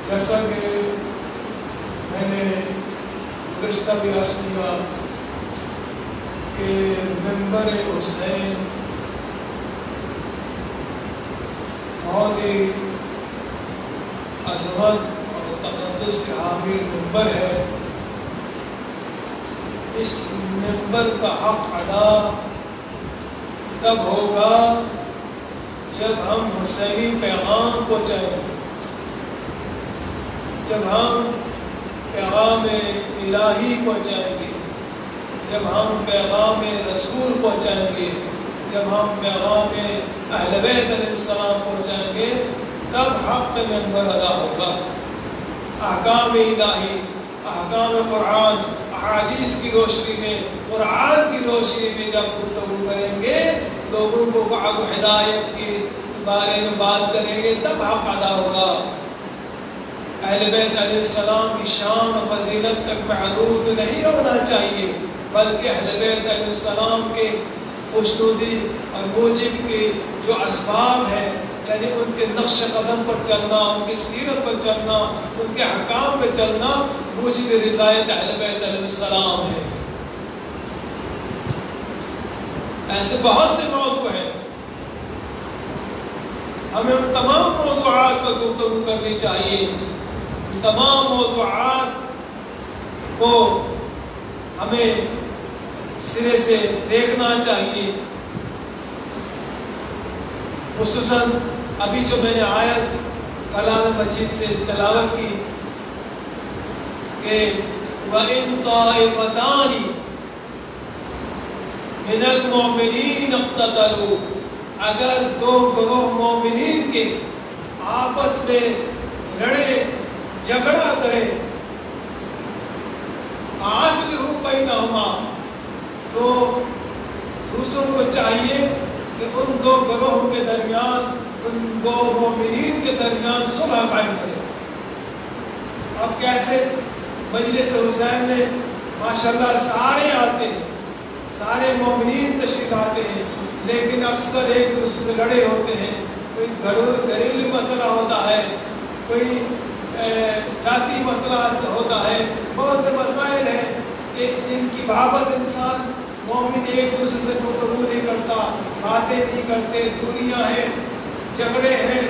جیسا کہ میں نے گزشتہ بھی عرض کیا کہ منبر حسین بہت ہی عظمت اور تقدس کے حامل منبر ہے. اس منبر کا حق ادا تب ہوگا جب ہم حسینی پیغام پہنچائیں گے، جب ہم پیغام الہی پہنچائیں گے، جب ہم پیغام رسول پہنچائیں گے، جب ہم پیغام اہل بیت علیہ السلام پہنچائیں گے، تب حق منبر ادا ہوگا. احکام الہی، احکام قرآن، احادیث کی روشنی میں، قرآن کی روشنی میں جب گفتگو کریں گے، لوگوں کو وعظ و ہدایت کے بارے میں بات کریں گے، تب حق ادا ہوگا. اہل بیت علیہ السلام کی شان و فضیلت تک محدود نہیں ہونا چاہیے، بلکہ اہل بیت علیہ السلام کے خوشنودی اور موجب کے جو اسباب ہیں، یعنی ان کے نقش قدم پر چلنا، ان کی سیرت پر چلنا، ان کے حکام پر چلنا، موجب رضایت اہل بیت علیہ السلام ہے. ایسے بہت سے موضوع ہیں، ہمیں ان تمام موضوعات پر گفتگو کرنی چاہیے. تمام موضوعات کو ہمیں سرے سے دیکھنا چاہیے. خصوصاً ابھی جو میں نے آیت کلام مجید سے تلاوت کی کہ وَإِن طَائِفَتَانِ مِنَ الْمُؤْمِنِينَ اقْتَتَلُوا، اگر دو گروہ مومنین کے آپس میں لڑے جھگڑا کرے، فَأَصْلِحُوا بَيْنَهُمَا، تو دوسروں کو چاہیے کہ ان دو گروہوں کے درمیان، ان دو مومنین کے درمیان صلح قائم کرے. اب کیسے؟ مجلس حسین میں ماشاءاللہ سارے آتے ہیں، سارے مومنین تشریف لاتے ہیں، لیکن اکثر ایک دوسرے سے لڑے ہوتے ہیں، کوئی گھریلو مسئلہ ہوتا ہے، کوئی ذاتی مسئلہ ہوتا ہے، بہت سے مسائل ہیں کہ جن کی بابت انسان مومن ایک دوسرے سے گفتگو نہیں کرتا، باتیں نہیں کرتے، دوریاں ہیں، جھگڑے ہیں۔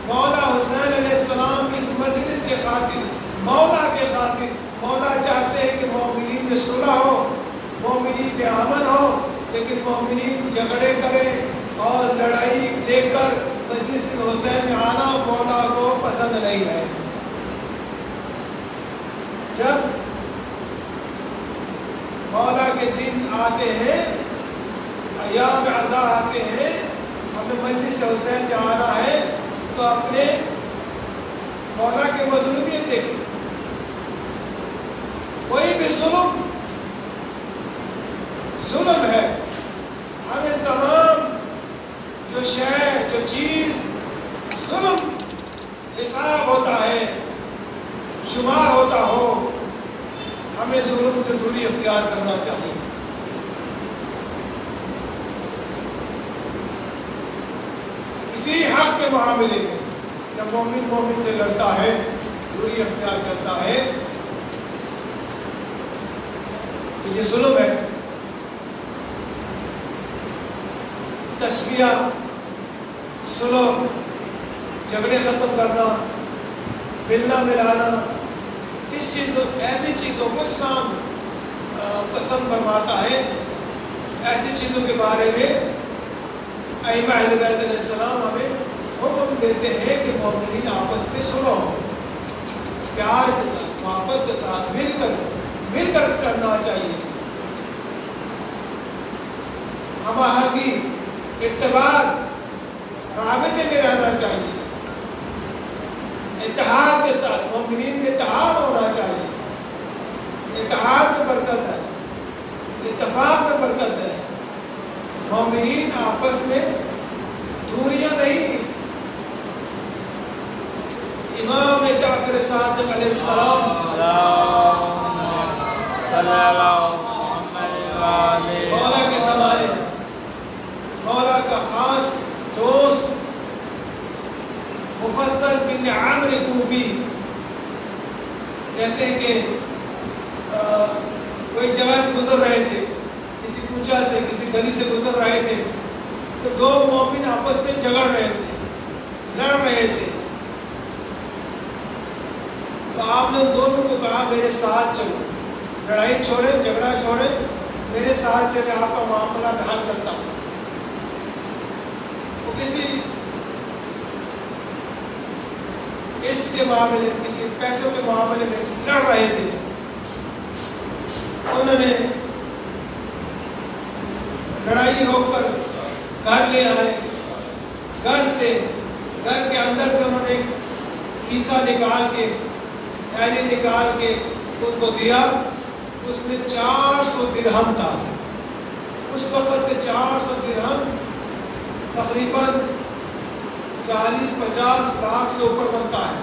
مولا حسین علیہ السلام کی اس مجلس کے خاطر، مولا کے خاطر، مولا چاہتے ہیں کہ مومنین میں صلح ہو، مومنین میں امن ہو، لیکن مومنین جھگڑے کریں اور لڑائی لے کر مجلس حسین میں آنا مولا کو پسند نہیں ہے۔ جب مولا کے دن آتے ہیں، ایام عزا آتے ہیں، ہمیں مجلس حسین میں آنا ہے، تو اپنے مولا کی مظلومیت دیکھیں۔ کوئی بھی ظلم ہے، ہمیں تمام جو شے جو چیز ظلم حساب ہوتا ہے، شمار ہوتا ہو، ہمیں ظلم سے دوری اختیار کرنا چاہیے۔ کسی حق کے معاملے میں جب مومن سے لڑتا ہے، دوری اختیار کرتا ہے، تو یہ ظلم ہے۔ تسویہ، صلح، جھگڑے ختم کرنا، ملنا ملانا، ایسی چیزوں کو اسلام پسند فرماتا ہے۔ ایسی چیزوں کے بارے میں ائمہ اہل بیت علیہ السلام ہمیں حکم دیتے ہیں کہ مومنین آپس میں صلح ہو، پیار کے ساتھ، محبت کے ساتھ مل کر کرنا چاہیے۔ ہم آہنگی، اتحاد، رابطے میں رہنا چاہیے، اتحاد کے ساتھ مومنین میں اتحاد ہونا چاہیے۔ اتحاد میں برکت ہے، اتفاق میں برکت ہے۔ مومنین آپس میں دوریاں نہیں۔ امام جعفر صادق علیہ السلام مولا کے زمانے، مولا کا خاص دوست مفضل بن عامر کوفی کہتے ہیں کہ کوئی جگہ سے گزر رہے تھے، کسی کوچہ سے، کسی گلی سے گزر رہے تھے، تو دو مومن آپس میں جھگڑ رہے تھے، لڑ رہے تھے۔ تو آپ نے دونوں کو کہا میرے ساتھ چلو، لڑائی چھوڑے، جھگڑا چھوڑے، میرے ساتھ چلے، آپ کا معاملہ میں حل کرتا ہوں۔ وہ کسی اس کے معاملے، کسی پیسوں کے معاملے میں لڑ رہے تھے۔ انہوں نے لڑائی ہو کر گھر لے آئے، گھر کے اندر سے انہوں نے کیسا نکال کے، تھیلی نکال کے ان کو دیا۔ اس میں 400 درہم تھا۔ اس وقت 400 درہم تقریباً 40-50 لاکھ سے اوپر بنتا ہے۔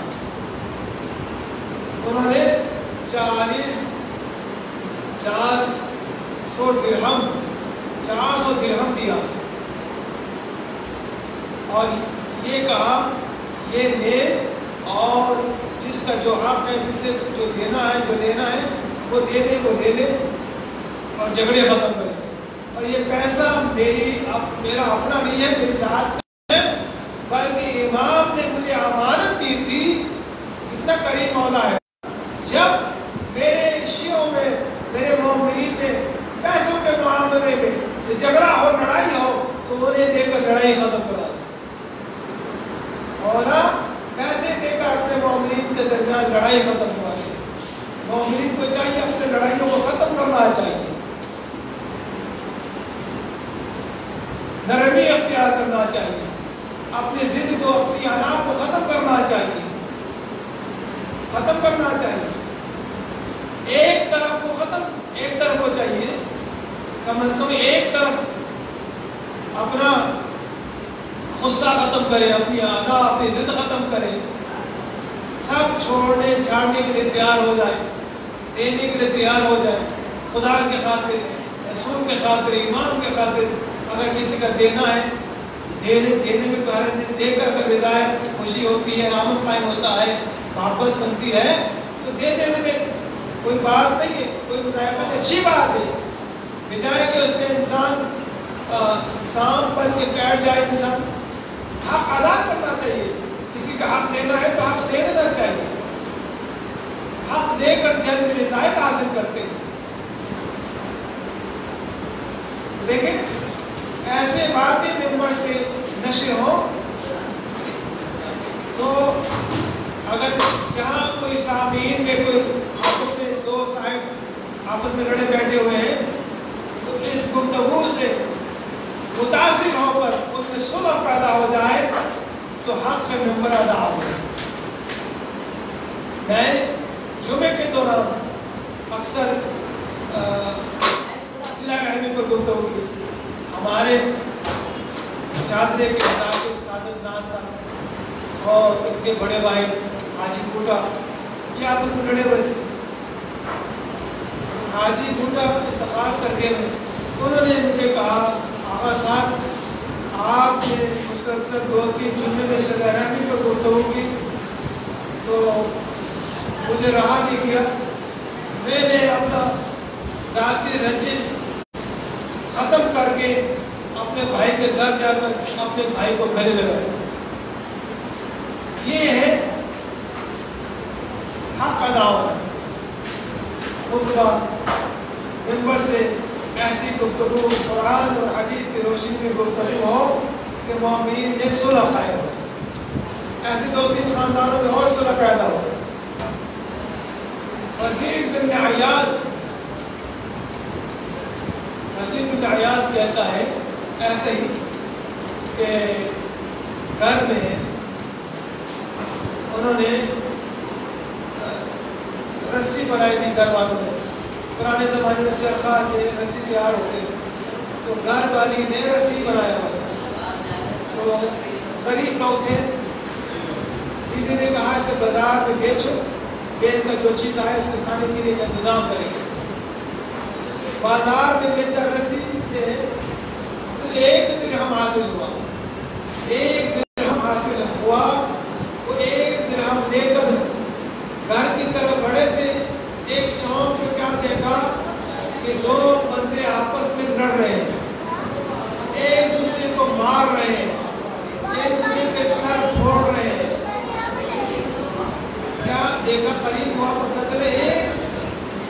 انہوں نے 400 درہم دیا اور یہ کہا یہ لے، اور جس کا جو حق ہے، جسے جو دینا ہے، جو لینا ہے وہ دے دے، وہ لے لے اور جھگڑے ختم کرے۔ اور یہ پیسہ میرا اپنا نہیں ہے، میری ذات کا ہے، بلکہ امام نے مجھے امانت دی تھی۔ اتنا کریم مولا ہے۔ جب میرے شیعوں میں، میرے مومنین میں پیسوں کے معاملے میں جھگڑا ہو، لڑائی ہو، تو انہیں دے کر لڑائی ختم کرا دے۔ مولا پیسے دے کر اپنے مومنین کے درمیان لڑائی ختم کرا دے۔ مومنین کو چاہیے اپنے لڑائیوں کو ختم کرنا چاہیے، نرمی اختیار کرنا چاہیے، اپنی ضد کو، اپنی اناپ کو ختم کرنا چاہیے، ایک طرف کو چاہیے کم از کم ایک طرف اپنا غصہ ختم کرے، اپنی انا، اپنی ضد ختم کرے، سب چھوڑنے چھاڑنے کے لیے تیار ہو جائے، دینے کے لیے تیار ہو جائے، خدا کے خاطر رسول کے خاطر، ایمان کے خاطر اگر کسی کا دینا ہے، دینے میں دے کر اگر رضائے خوشی ہوتی ہے، آمد قائم ہوتا ہے، محبت بنتی ہے، تو دے دینے میں کوئی بات نہیں ہے، کوئی مذائقہ نہیں، اچھی بات ہے، بجائے کہ اس میں انسان سانپ بن کے بیٹھ جائے۔ انسان حق ادا کرنا چاہیے، کسی کا حق دینا ہے تو حق دے دینا چاہیے، حق دے کر جنت رضایت حاصل کرتے ہیں۔ دیکھیں ایسے باتیں ممبر سے نشر ہوں تو اگر جہاں کوئی سامعین میں کوئی آپس میں دو صاحب آپس میں لڑے بیٹھے ہوئے ہیں تو اس گفتگو سے متاثر ہو کر ان میں صلح پیدا ہو جائے تو حق کا ممبر ادا ہو جائے۔ میں جمعے کے دوران اکثر صلہ رحمی پر گفتگو کی۔ ہمارے شادرے کے سعادت ناز صاحب اور ان کے بڑے بھائی حاجی بھوٹا یہ آپس میں لڑے ہوئے تھے۔ حاجی بھوٹا انتقال کر کے انہوں نے مجھے کہا آقا صاحب آپ نے مسلسل 2-3 جمعے میں صلہ رحمی پر گفتگو کی تو مجھے رہا نہیں کیا، میں نے اپنا ذاتی رنجش ختم کر کے اپنے بھائی کے گھر جا کر اپنے بھائی کو گلے لگایا۔ یہ ہے حق ادا ہونا۔ خطبہ منبر سے ایسی گفتگو قرآن اور حدیث کی روشنی میں گفتگو ہو کہ مومنین میں صلح قائم ہو، ایسے 2-3 خاندانوں میں اور صلح پیدا ہو۔ وزیر بن عیاض کہتا ہے ایسے ہی کہ گھر میں انہوں نے رسی بنائی تھی، گھر والوں نے پرانے زمانے میں چرخا سے رسی تیار ہوتے تو گھر والی نے رسی بنایا ہوا، تو غریب لوگ تھے، بیوی نے کہا اسے بازار میں بیچو، بیچ کر جو چیز آئے اس کو کھانے پینے کا انتظام کریں گے۔ بازار میں بیچا، رسی سے 1 درہم حاصل ہوا، 1 درہم حاصل ہوا، وہ 1 درہم لے کر گھر کی طرف بڑھے تھے، ایک چوک پہ کیا دیکھا کہ 2 بندے آپس میں لڑ رہے ہیں، ایک دوسرے کو مار رہے ہیں، ایک دوسرے کے سر پھوڑ رہے ہیں۔ کیا دیکھا، قریب ہوا، پتہ چلے 1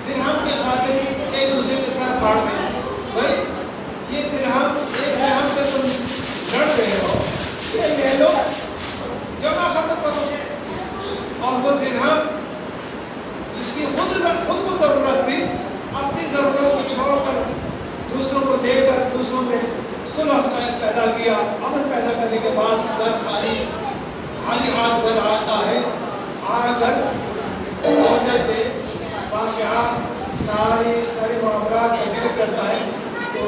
درہم کے خاطر ایک دوسرے کے سر پھاڑ گئے۔ بھائی یہ 1 درہم پہ تم لڑ رہے ہو، یہ لے لو، جمع ختم کرو۔ اور وہ درہم جس کی خود کو ضرورت تھی، اپنی ضرورت کو چھوڑ کر دوسروں کو دے کر دوسروں میں صلح پیدا کیا۔ امن پیدا کرنے کے بعد گھر خالی ہاتھ گھر آتا ہے، آ کر ہونے سے واقعات ساری معاملات کا ذکر کرتا ہے۔ تو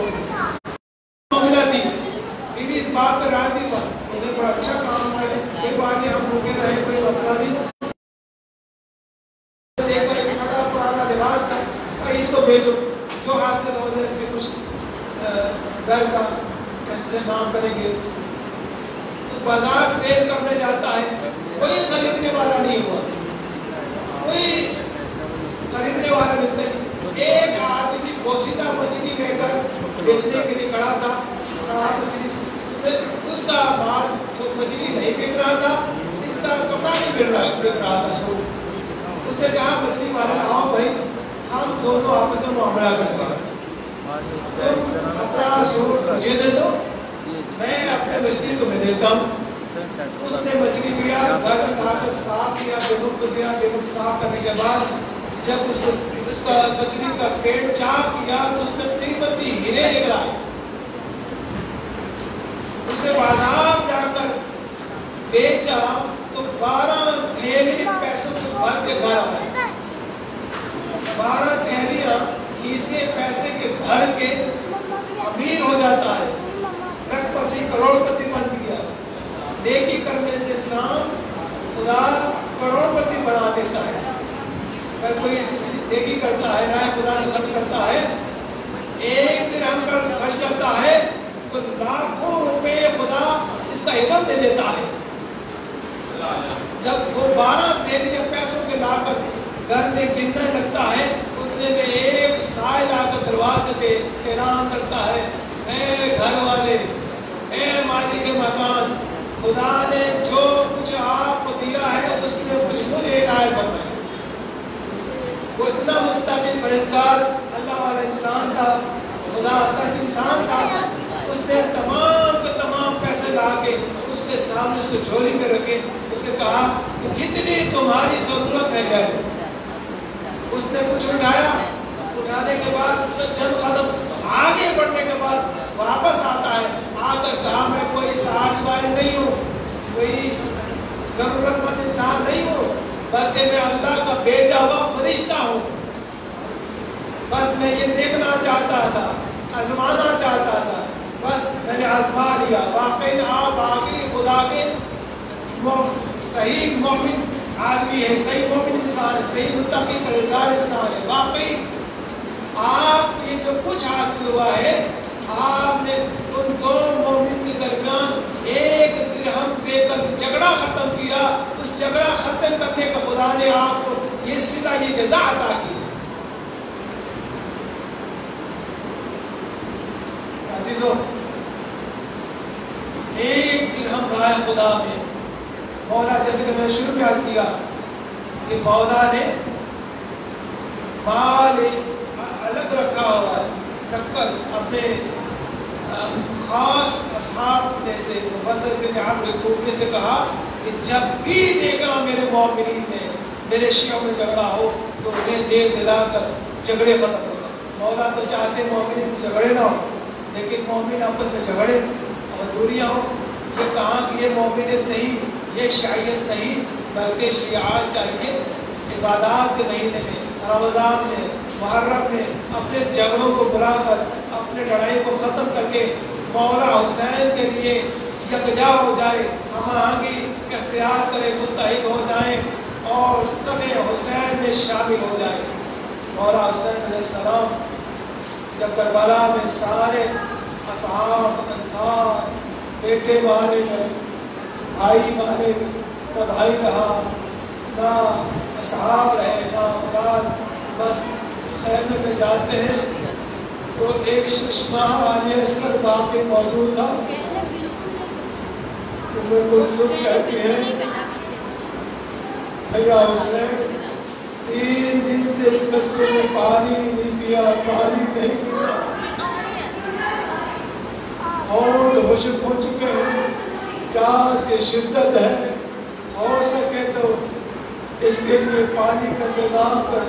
معاملہ تھی، بیوی اس بات پر راضی تھا، مجھے بڑا اچھا کام ہے، کوئی بات نہیں، ہم روکے رہے، کوئی مسئلہ نہیں۔ اس کو بھیجو، جو حاصل ہو جائے اس سے کچھ گھر کا انتظام کریں گے۔ تو بازار سیل کرنے جاتا ہے، کوئی خریدنے والا نہیں ہوا، کوئی خریدنے والا نہیں۔ ایک آدمی بوسیدہ مچھلی لے کر بیچنے کے لیے کھڑا تھا، خراب مچھلی، اس کا مال مچھلی نہیں بک رہا تھا، اس کا کپڑا نہیں بک رہا تھا۔ سو اس نے کہا مچھلی والے آؤ بھائی، ہم دونوں آپس میں معاملہ کرتے ہیں، تم اپنا سوٹ مجھے دے دو، میں اپنے مچھلی تمہیں دیتا ہوں۔ اس نے مچھلی لیا، گھر میں لا کر صاف کیا، بیگم کو دیا، بیگم صاف کرنے کے بعد جب اس کا مچھلی کا پیٹ چاک کیا تو اس میں قیمتی ہیرے نکلا، اسے بازار جا کر بیچا تو 12 تھیلی پیسوں کو بھر کے گھر آئے، 12 تھیلیاں کیسے پیسے کے بھر کے امیر ہو جاتا ہے، لکھ پتی کروڑ پتی بن گیا۔ نیکی کرنے سے انسان خدا کروڑ پتی بنا دیتا ہے۔ اگر کوئی نیکی کرتا ہے، راہ خدا میں خرچ کرتا ہے، 1 عوض دے دیتا ہے. جب وہ 12 دینی پیسوں کے لا کر گھر میں گننے لگتا ہے، اتنے میں ایک سائل آ کر دروازے پہ اعلان کرتا ہے، اے گھر والے، اے مالک مکان، خدا نے جو کچھ آپ کو دیا ہے اس میں کچھ مجھے عنایت فرمائے. وہ اتنا متقی پرہیزگار اللہ والا انسان تھا، خدا ترس انسان تھا. اس نے تمام کے تمام پیسے لا کے اس کے سامنے اس کو جھولی میں رکھے. اس نے کہا کہ جتنی تمہاری ضرورت ہے لے لو. اس نے کچھ اٹھایا، اٹھانے کے بعد چند قدم آگے بڑھنے کے بعد واپس آتا ہے. آ کر کہا میں کوئی سہارا والے نہیں ہوں، کوئی ضرورت مند انسان نہیں ہوں، بلکہ میں اللہ کا بھیجا ہوا فرشتہ ہوں. بس میں یہ دیکھنا چاہتا تھا، آزمانا چاہتا تھا، بس میں نے آزما لیا. واقعی آپ واقعی خدا کے صحیح مومن آدمی ہے، صحیح مومن انسان ہے، صحیح متقی پرہیزگار انسان ہے. واقعی آپ یہ جو کچھ حاصل ہوا ہے، آپ نے ان دو مومن کے درمیان 1 درہم دے کر جھگڑا ختم کیا. اس جھگڑا ختم کرنے کا خدا نے آپ کو یہ صلہ، یہ جزا عطا کی. عزیزو، 1 درہم رائے خدا میں مولا، جیسے کہ میں نے شروع میں عرض کیا کہ مولا نے مال الگ رکھا ہوا ہے، رکھ کر اپنے خاص اصحاب میں سے مفضل بن عمرو کوفی سے کہا کہ جب بھی دیکھا میرے مومنین میں، میرے شیعوں میں جھگڑا ہو تو انہیں دے دلا کر جھگڑے ختم ہو. مولا تو چاہتے مومنین جھگڑے نہ ہو، لیکن مومن آپس میں جھگڑے اور دوریاں ہوں. یہ کہاں کہ یہ مومنیت نہیں، یہ شیعیت نہیں، بلکہ شیعات چاہیے. عبادات کے مہینے میں، رمضان میں، محرم میں اپنے جھگڑوں کو بلا کر، اپنے لڑائی کو ختم کر کے مولا حسین کے لیے یکجا ہو جائے، ہم آہنگی اختیار کرے، متحد ہو جائیں اور سب حسین میں شامل ہو جائے. مولا حسین علیہ السلام جب کربلا میں سارے اصحاب، انصار، بیٹے مارے گئے، بھائی مارے گئے، نہ بھائی رہا، نہ اصحاب رہے، نہ اولاد، بس خیمے میں جاتے ہیں تو ایک ششمہ علی اصغر باقی موجود تھا. ام کلثوم کہتی ہیں، بھیا حسین 3 دن سے اس بچے نے پانی نہیں پیا، پانی نہیں پیا، اور ہوشک ہو چکے ہیں، پیاس کی شدت ہے، ہو سکے تو اس کے لیے پانی کا انتظام کر.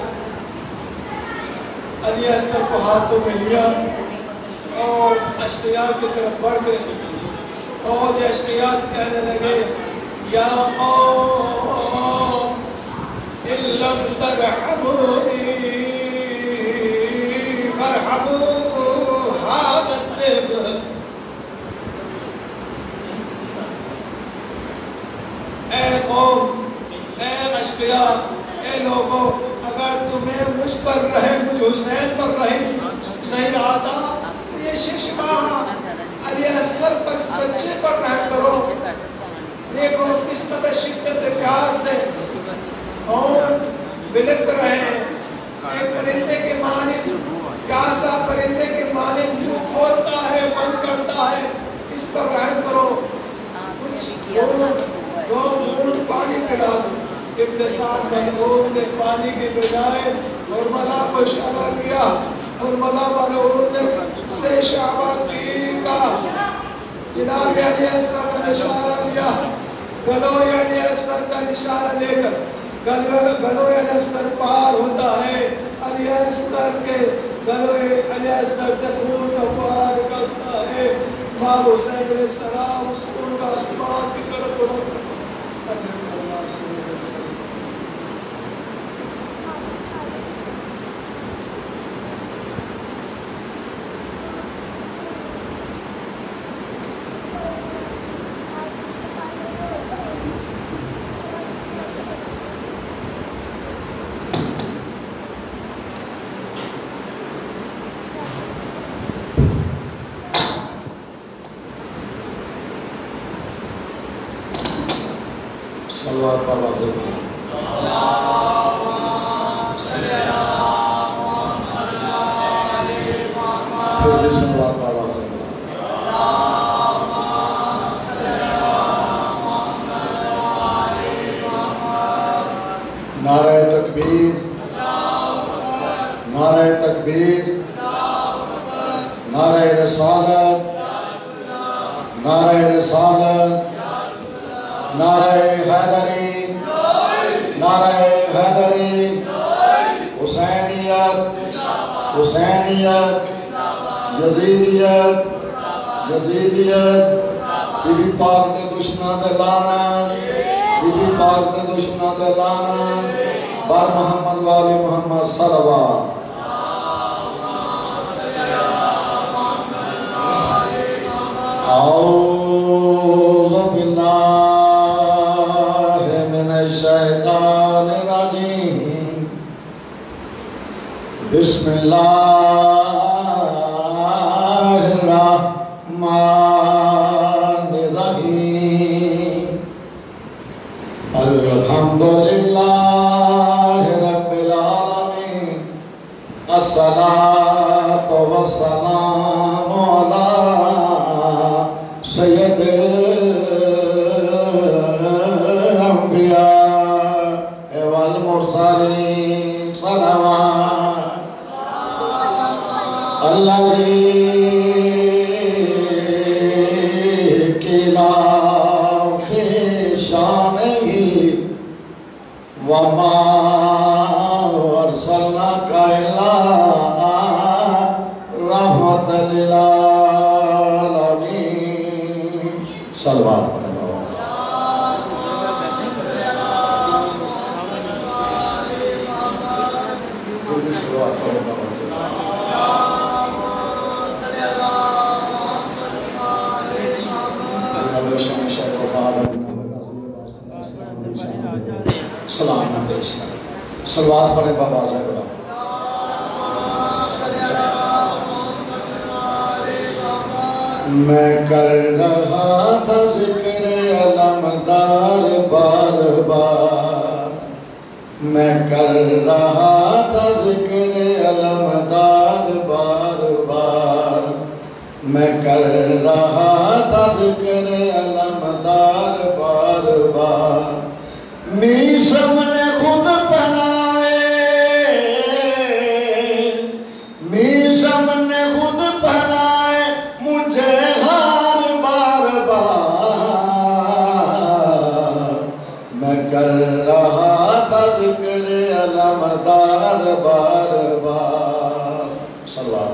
علی اصغر کو ہاتھوں میں لیا اور اشقیاء کی طرف بڑھ گئے. فوج اشقیاء سے کہنے لگے، یا قوم ان لم ترحمونی فارحموا هذا الطفل. اے قوم، اے اشقیاء، اے لوگوں، اگر تمہیں مجھ پر رحم، مجھ حسین پر رحم نہیں آتا تو یہ ششمہ علی اصغر پر، اس بچے پر رحم کرو. دیکھو کس قدر شدت پیاس سے اور بلک رہے ہیں. ایک پرندے کے مانند، پیاسا پرندے کے مانند منہ کھولتا ہے، بند کرتا ہے، اس پر رحم کرو. دو بوند پانی پلا دو. ابن سعد ملعون نے پانی کے بجائے حرملہ کو اشارہ کیا. حرملہ ملعون نے سے شعبان پیر کا جناب علی اصغر کا نشانہ لیا. گلوئے علی اصغر کا نشانہ لے کر گلوئے علی اصغر پار ہوتا ہے. علی اصغر کے گلوئے علی اصغر سے خون کا پار کرتا ہے. ماں حسین علیہ السلام اس خون کا آسمان کی طرف بڑھتا ہے. صلوات پر واضح کریں. پھر بھی صلوات پر واضح کریں. نعرہ تکبیر، نعرہ تکبیر، نعرہ رسالت، نعرہ رسالت، نعرہ حیدری، نعرہ حیدری، حسینیت، حسینیت، یزیدیت، یزیدیت، بی بی پاک دے دشمنہ دے لعنت، بی بی پاک دے دشمنہ دے لعنت، بر محمد والی محمد صلوات. اعوذ باللہ من الشیطان الرجیم، بسم اللہ الرحمن الرحیم. الحمدللہ رب العالمین، الصلاة والسلام علی سید الانبیاء والمرسلین. صلوات الذی قیل فی شانہ وما ارسلناک الا رحمۃ للعالمین. صلوات پڑھیں. سلام نہ پیش کریں. صلوات پڑھیں بابا آزاد کریں. میں کر رہا تھا ذکر علمدار بار بار، میں کر رہا تھا ذکر علمدار بار بار، میں کر رہا تھا ذکر علمدار بار بار. میسم نے خود پہنائے، میسم نے خود پہنائے مجھے ہار بار بار. میں کر رہا تھا ذکر علمدار بار بار. صلوات.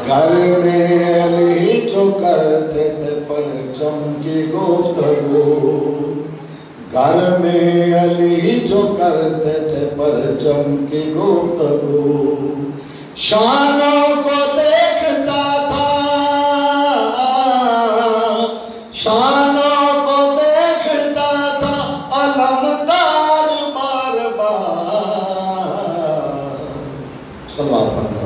گھر میں علی جو کرتے تھے پرچم کی گفتگو، گھر میں علی جو کرتے تھے پرچم کی گفتگو، شانوں کو دیکھتا تھا، شانوں کو دیکھتا تھا علمدار بار بار. صلوات پڑھنا.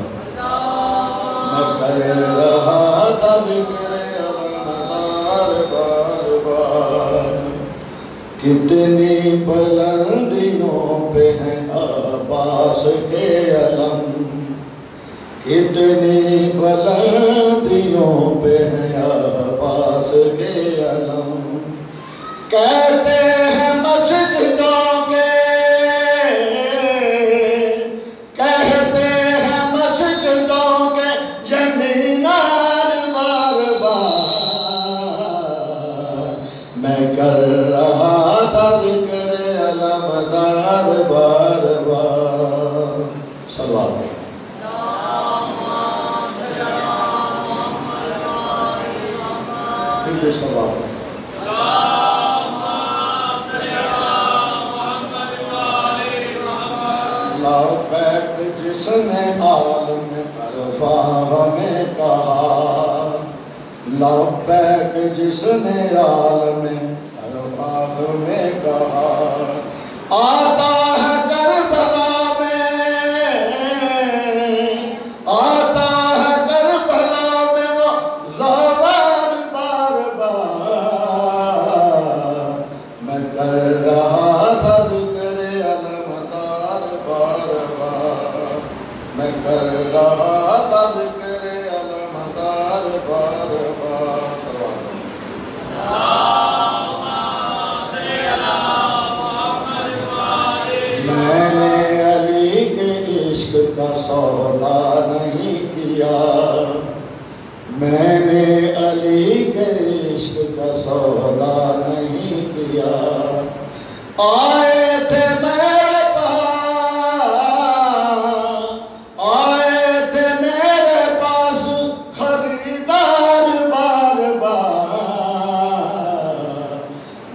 میں کر رہا تھا ذکر علمدار بار بار، کتنی بلندیوں پہ ہیں عباس کے علم، کتنی بلندیوں پہ ہیں عباس کے علم. کہتے ہیں مسجدوں کے، کہتے ہیں مسجدوں کے یہ مینار بار بار. میں کر رہا تھا ذکر علمدار بار بار. صلوات. پھر بھی صلوات. لبیک جس نے عالم عرفہ میں کہا، لبیک جس نے عالم عرفہ میں کہا. آتا ہے کربلا میں، آتا ہے کربلا میں وہ زوال بار بار. میں کر رہا تھا ذکر علمدار بار بار میں نے علی کے عشق کا سودا نہیں کیا میں نے علی کے عشق کا سودا نہیں کیا آئے تھے میرے پاس آئے تھے میرے پاس خریدار بار بار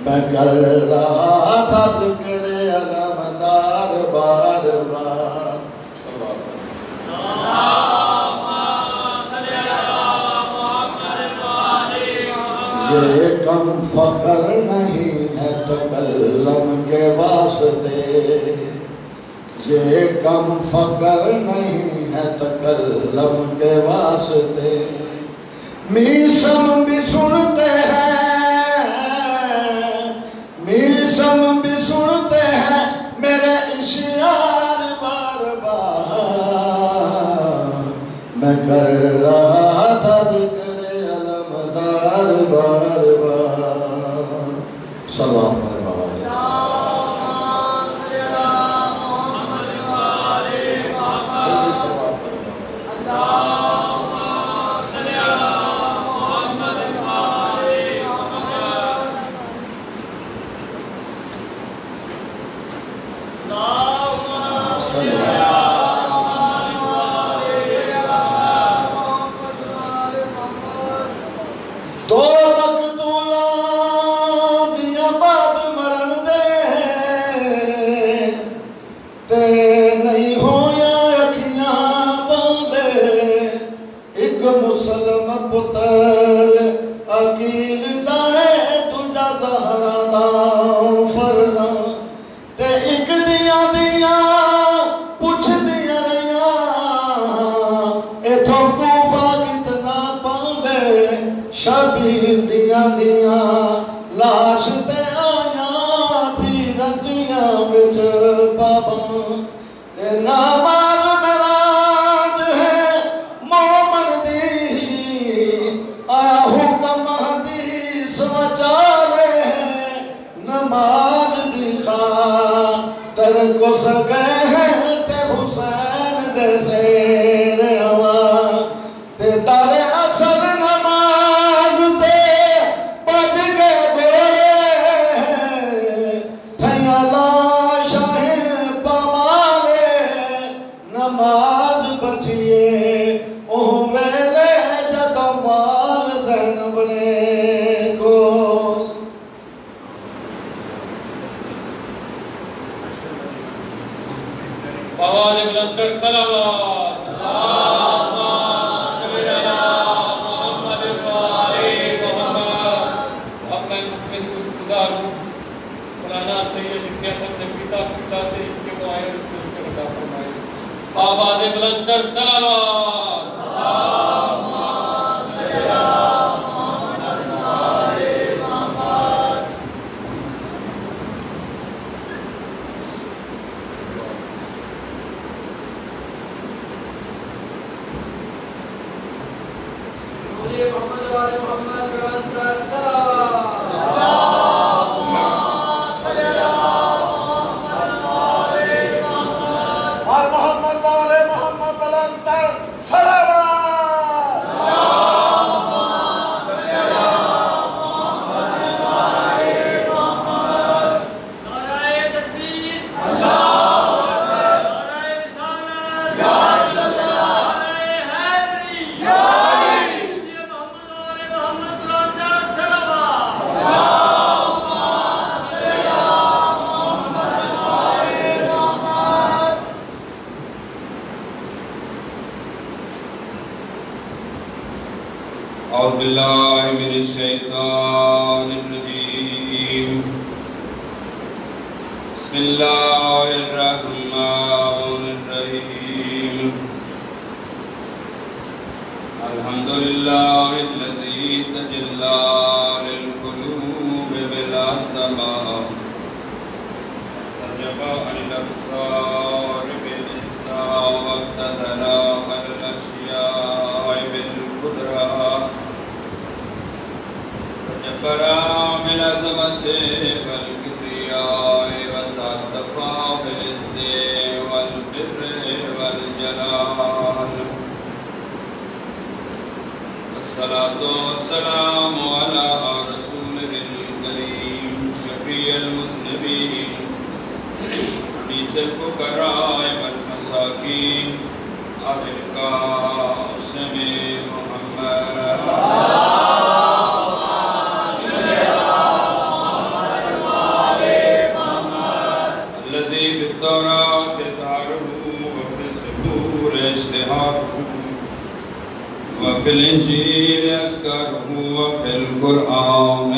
میں کر رہا تھا ذکر علمدار بار بار یہ کم فخر نہیں ہے تکلم کے واسطے یہ کم فخر نہیں ہے تکلم کے واسطے میسم بھی سنتے ہیں میسم بھی سنتے ہیں میرے اشعار بار بار میں کر رہا تھا ذکر علمدار بار بار سلام علیہ شبیر دیاں لاش تے آیاں تھی رضیاں بچ بابا تے ناماز میراج ہے مومن دی آیا حکم حدیث وچالے ہیں نماز دکھا در کو سگے ہیں تے حسین دے زیر ہوا تے در اصل آواز بلندر سلامات أعوذ بالله من الشيطان الرجيم بسم الله الرحمن الرحيم الحمد لله الذي تجلى للقلوب بلا سماء وجب عن الأبصار بالإحسان واقتدر على الأشياء بالقدرة وجبر بالعظمة والكبرياء وتعطف بالعز والبر والجلال والصلاة والسلام على رسوله الكريم شفيع المذنبين أنيس الفقراء والمساكين أبي القاسم محمد الذي في التوراة تعرف وفي الزبور اشتهاره وفي الإنجيل أذكاره وفي القرآن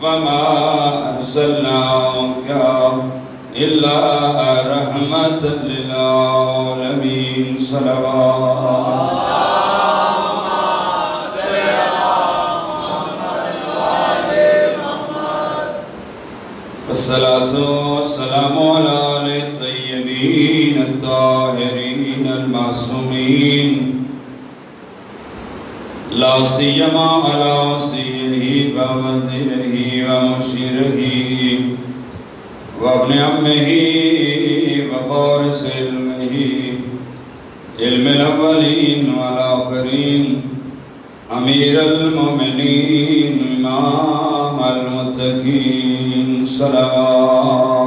وما أرسلناك إلا رحمة للعالمين صلوات والصلاة والسلام على الطيبين الطاهرين المعصومين لا سيما على وصيه ووزيره ومشيره وابن عمه ووارث علمه علم الأولين والآخرين أمير المؤمنين إمام المتقين صلوات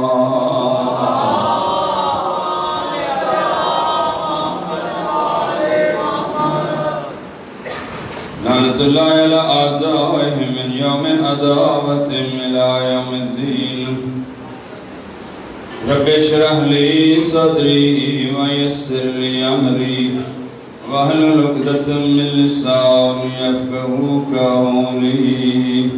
لعنة الله على أعدائهم من يوم عداوتهم إلى يوم الدين رب اشرح لي صدري ويسر لي أمري واحلل عقدة من لساني يفقهوا قولي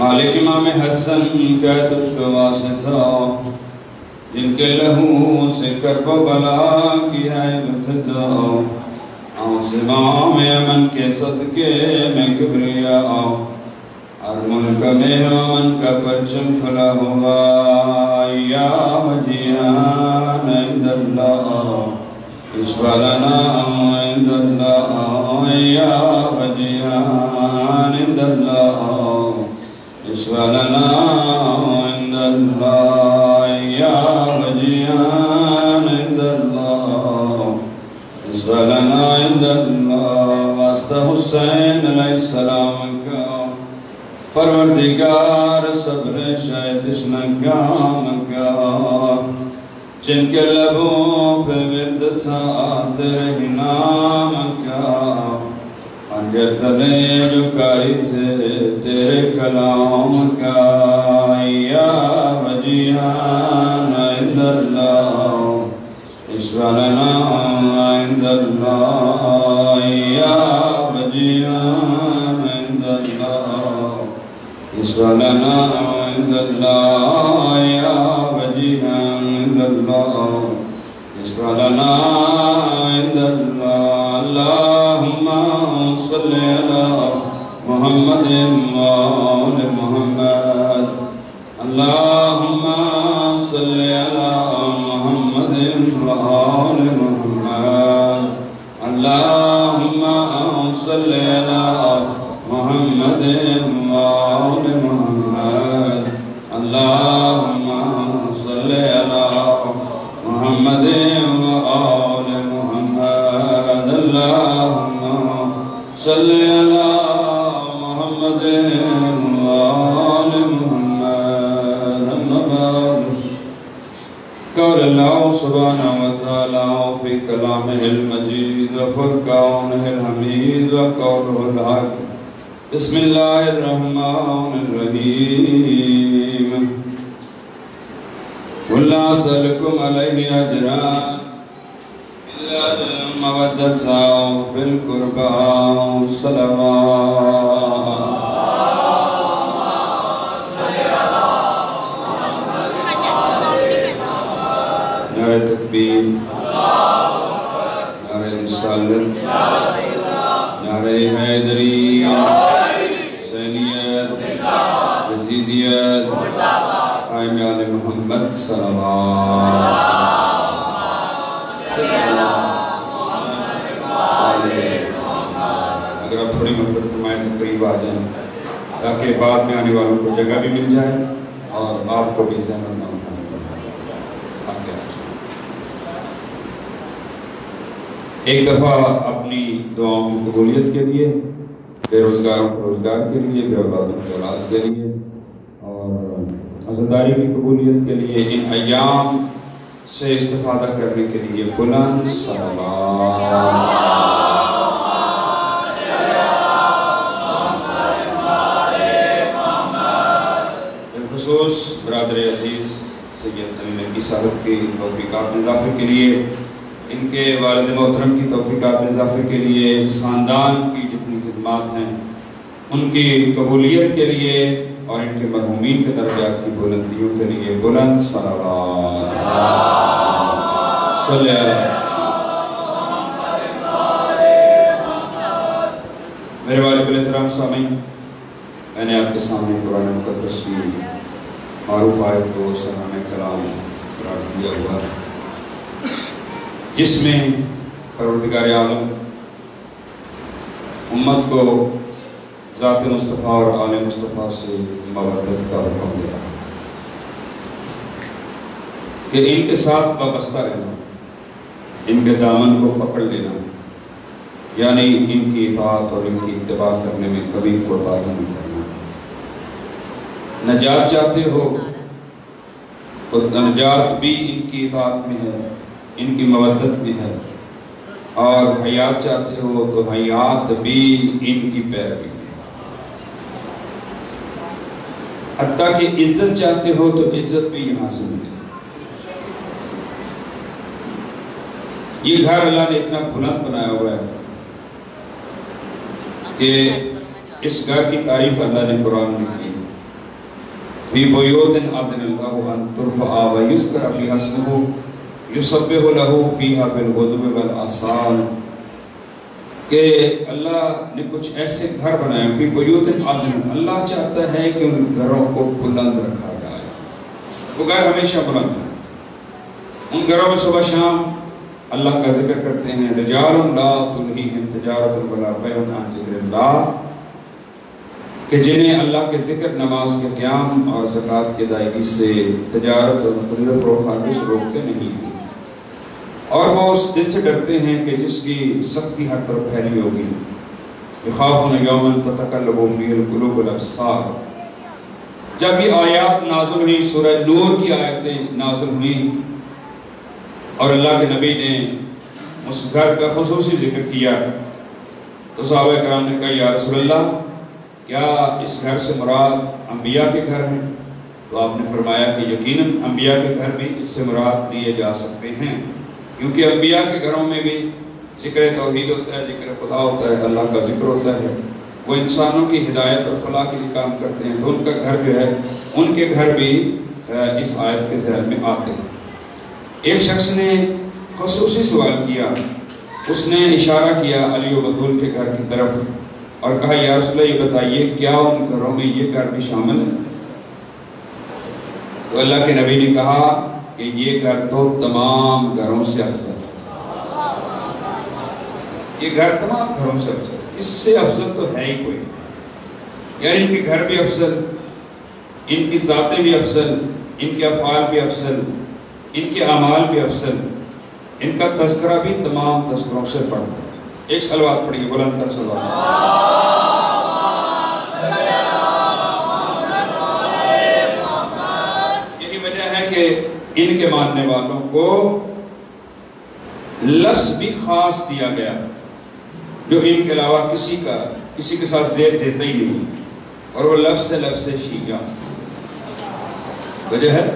مالک امام حسن کا تجھ کو واسطہ جن کے لہو سے کرب و بلا کی ہے ابتدا آؤں امام امن کے صدقے میں کبریا ہر ملک میں امن کا پرچم کھلا ہوا یا وجیان عند اللہ اشفع لنا عند اللہ یا وجیان عند اللہ اشفع لنا عند اللہ یا وجیان عند اللہ اشفع لنا عند اللہ واسطہ حسین علیہ السلام کا پروردگار صبر شاید اشنگام کا جن کے لبوں پہ ورد تھا تیرے نام کا انجر تلے جھکائی تھے تیرے کلام کا یا وجیان عند اللہ اشفع لنا عند اللہ یا وجیان عند اللہ اشفع لنا عند اللہ یا وجیان عند اللہ اشفع لنا عند اللہ اللہم صل علی محمد وآل محمد اللہم صل علی محمد وآل محمد اللہم صل علی محمد وآل محمد اللہم صل علی محمد وآل محمد اللہم صل علی محمد وآل محمد قال الله سبحانه وتعالى في كلامه المجيد وفرقانه الحميد وقوله الحق بسم الله الرحمن الرحيم قل لا أسألكم عليه أجرا إلا المودة في القربى والصلوات نعرہ تکبیر نعرہ رسالت نعرہ حیدری حسینیت یزیدیت قائم آل محمد صلوات قریب آ جائیں تاکہ بعد میں آنے والوں کو جگہ بھی مل جائے اور آپ کو بھی زحمت نہ اٹھانی پڑے۔ ایک دفعہ اپنی دعاؤں کی قبولیت کے لیے، بے روزگاروں کو روزگار کے لیے، بے اولادوں کی اولاد کے لیے اور عزاداری کی قبولیت کے لیے، ان ایام سے استفادہ کرنے کے لیے بلند صلوات۔ بالخصوص برادر عزیز سید علی نقوی صاحب کی توفیقات میں اضافے کے لیے، ان کے والد محترم کی توفیقات میں اضافے کے لیے، اس خاندان کی جتنی خدمات ہیں ان کی قبولیت کے لیے اور ان کے مرحومین کے درجات کی بلندیوں کے لیے بلند صلوات۔ صلی اللہ۔ میرے والد احترام سامعین، میں نے آپ کے سامنے قرآن مقدس کی معروف آیت کو سرحانہ کلام قرار دیا ہوا ہے، جس میں پروردگار عالم امت کو ذات مصطفیٰ اور آل مصطفیٰ سے مودت کا حکم دیا کہ ان کے ساتھ وابستہ رہنا، ان کے دامن کو پکڑ لینا، یعنی ان کی اطاعت اور ان کی اتباع کرنے میں کبھی کوتاہی نہیں کرنا۔ نجات چاہتے ہو تو نجات بھی ان کی اطاعت میں ہے، ان کی مودت میں ہے، اور حیات چاہتے ہو تو حیات بھی ان کی پیروی میں ہے، حتیٰ کہ عزت چاہتے ہو تو عزت بھی یہاں سے ملے۔ یہ گھر اللہ نے اتنا بلند بنایا ہوا ہے کہ اس گھر کی تعریف اللہ نے قرآن میں کی، فی بیوت اذن اللہ ان ترفع ویذکر فیہا اسمہ یسبح لہ فیہا بالغدو والآصال، کہ اللہ نے کچھ ایسے گھر بنائے، فی بیوت اذن، اللہ چاہتا ہے کہ ان گھروں کو بلند رکھا جائے، وہ گھر ہمیشہ بلند ہے، ان گھروں میں صبح شام اللہ کا ذکر کرتے ہیں، رجال لا تلہیہم تجارت ولا بیع عن ذکر اللہ، کہ جنہیں اللہ کے ذکر، نماز کے قیام اور زکوٰۃ کی ادائیگی سے تجارت اور خرید و فروخت روکتے نہیں ہیں، اور وہ اس دن سے ڈرتے ہیں کہ جس کی سختی ہر طرف پھیلی ہوگی، یخافون یوما تتقلب فیہ القلوب والابصار۔ جب یہ آیات نازل ہوئی، سورہ نور کی آیتیں نازل ہوئیں اور اللہ کے نبی نے اس گھر کا خصوصی ذکر کیا، تو صحابہ کرام نے کہا یا رسول اللہ کیا اس گھر سے مراد انبیاء کے گھر ہیں؟ تو آپ نے فرمایا کہ یقیناً انبیاء کے گھر بھی اس سے مراد لیے جا سکتے ہیں، کیونکہ انبیاء کے گھروں میں بھی ذکر توحید ہوتا ہے، ذکر خدا ہوتا ہے، اللہ کا ذکر ہوتا ہے، وہ انسانوں کی ہدایت اور فلاح کے لیے کام کرتے ہیں، تو ان کا گھر جو ہے، ان کے گھر بھی اس آیت کے ذہن میں آتے ہیں۔ ایک شخص نے خصوصی سوال کیا، اس نے اشارہ کیا علی و بطول کے گھر کی طرف اور کہا یا رسول اللہ یہ بتائیے کیا ان گھروں میں یہ گھر بھی شامل ہے؟ تو اللہ کے نبی نے کہا کہ یہ گھر تو تمام گھروں سے افضل ہے، یہ گھر تمام گھروں سے افضل، اس سے افضل تو ہے ہی کوئی، یعنی ان کے گھر بھی افضل، ان کی ذاتیں بھی افضل، ان کے افعال بھی افضل، ان کے اعمال بھی افضل، ان کا تذکرہ بھی تمام تذکروں سے بڑھتا ہے۔ ایک صلوات پڑھیے، بلند تر صلوات۔ یہی وجہ ہے کہ ان کے ماننے والوں کو لفظ بھی خاص دیا گیا جو ان کے علاوہ کسی کے ساتھ زیر دیتا ہی نہیں، اور وہ لفظ سے لفظ شیعہ وجہ ہے،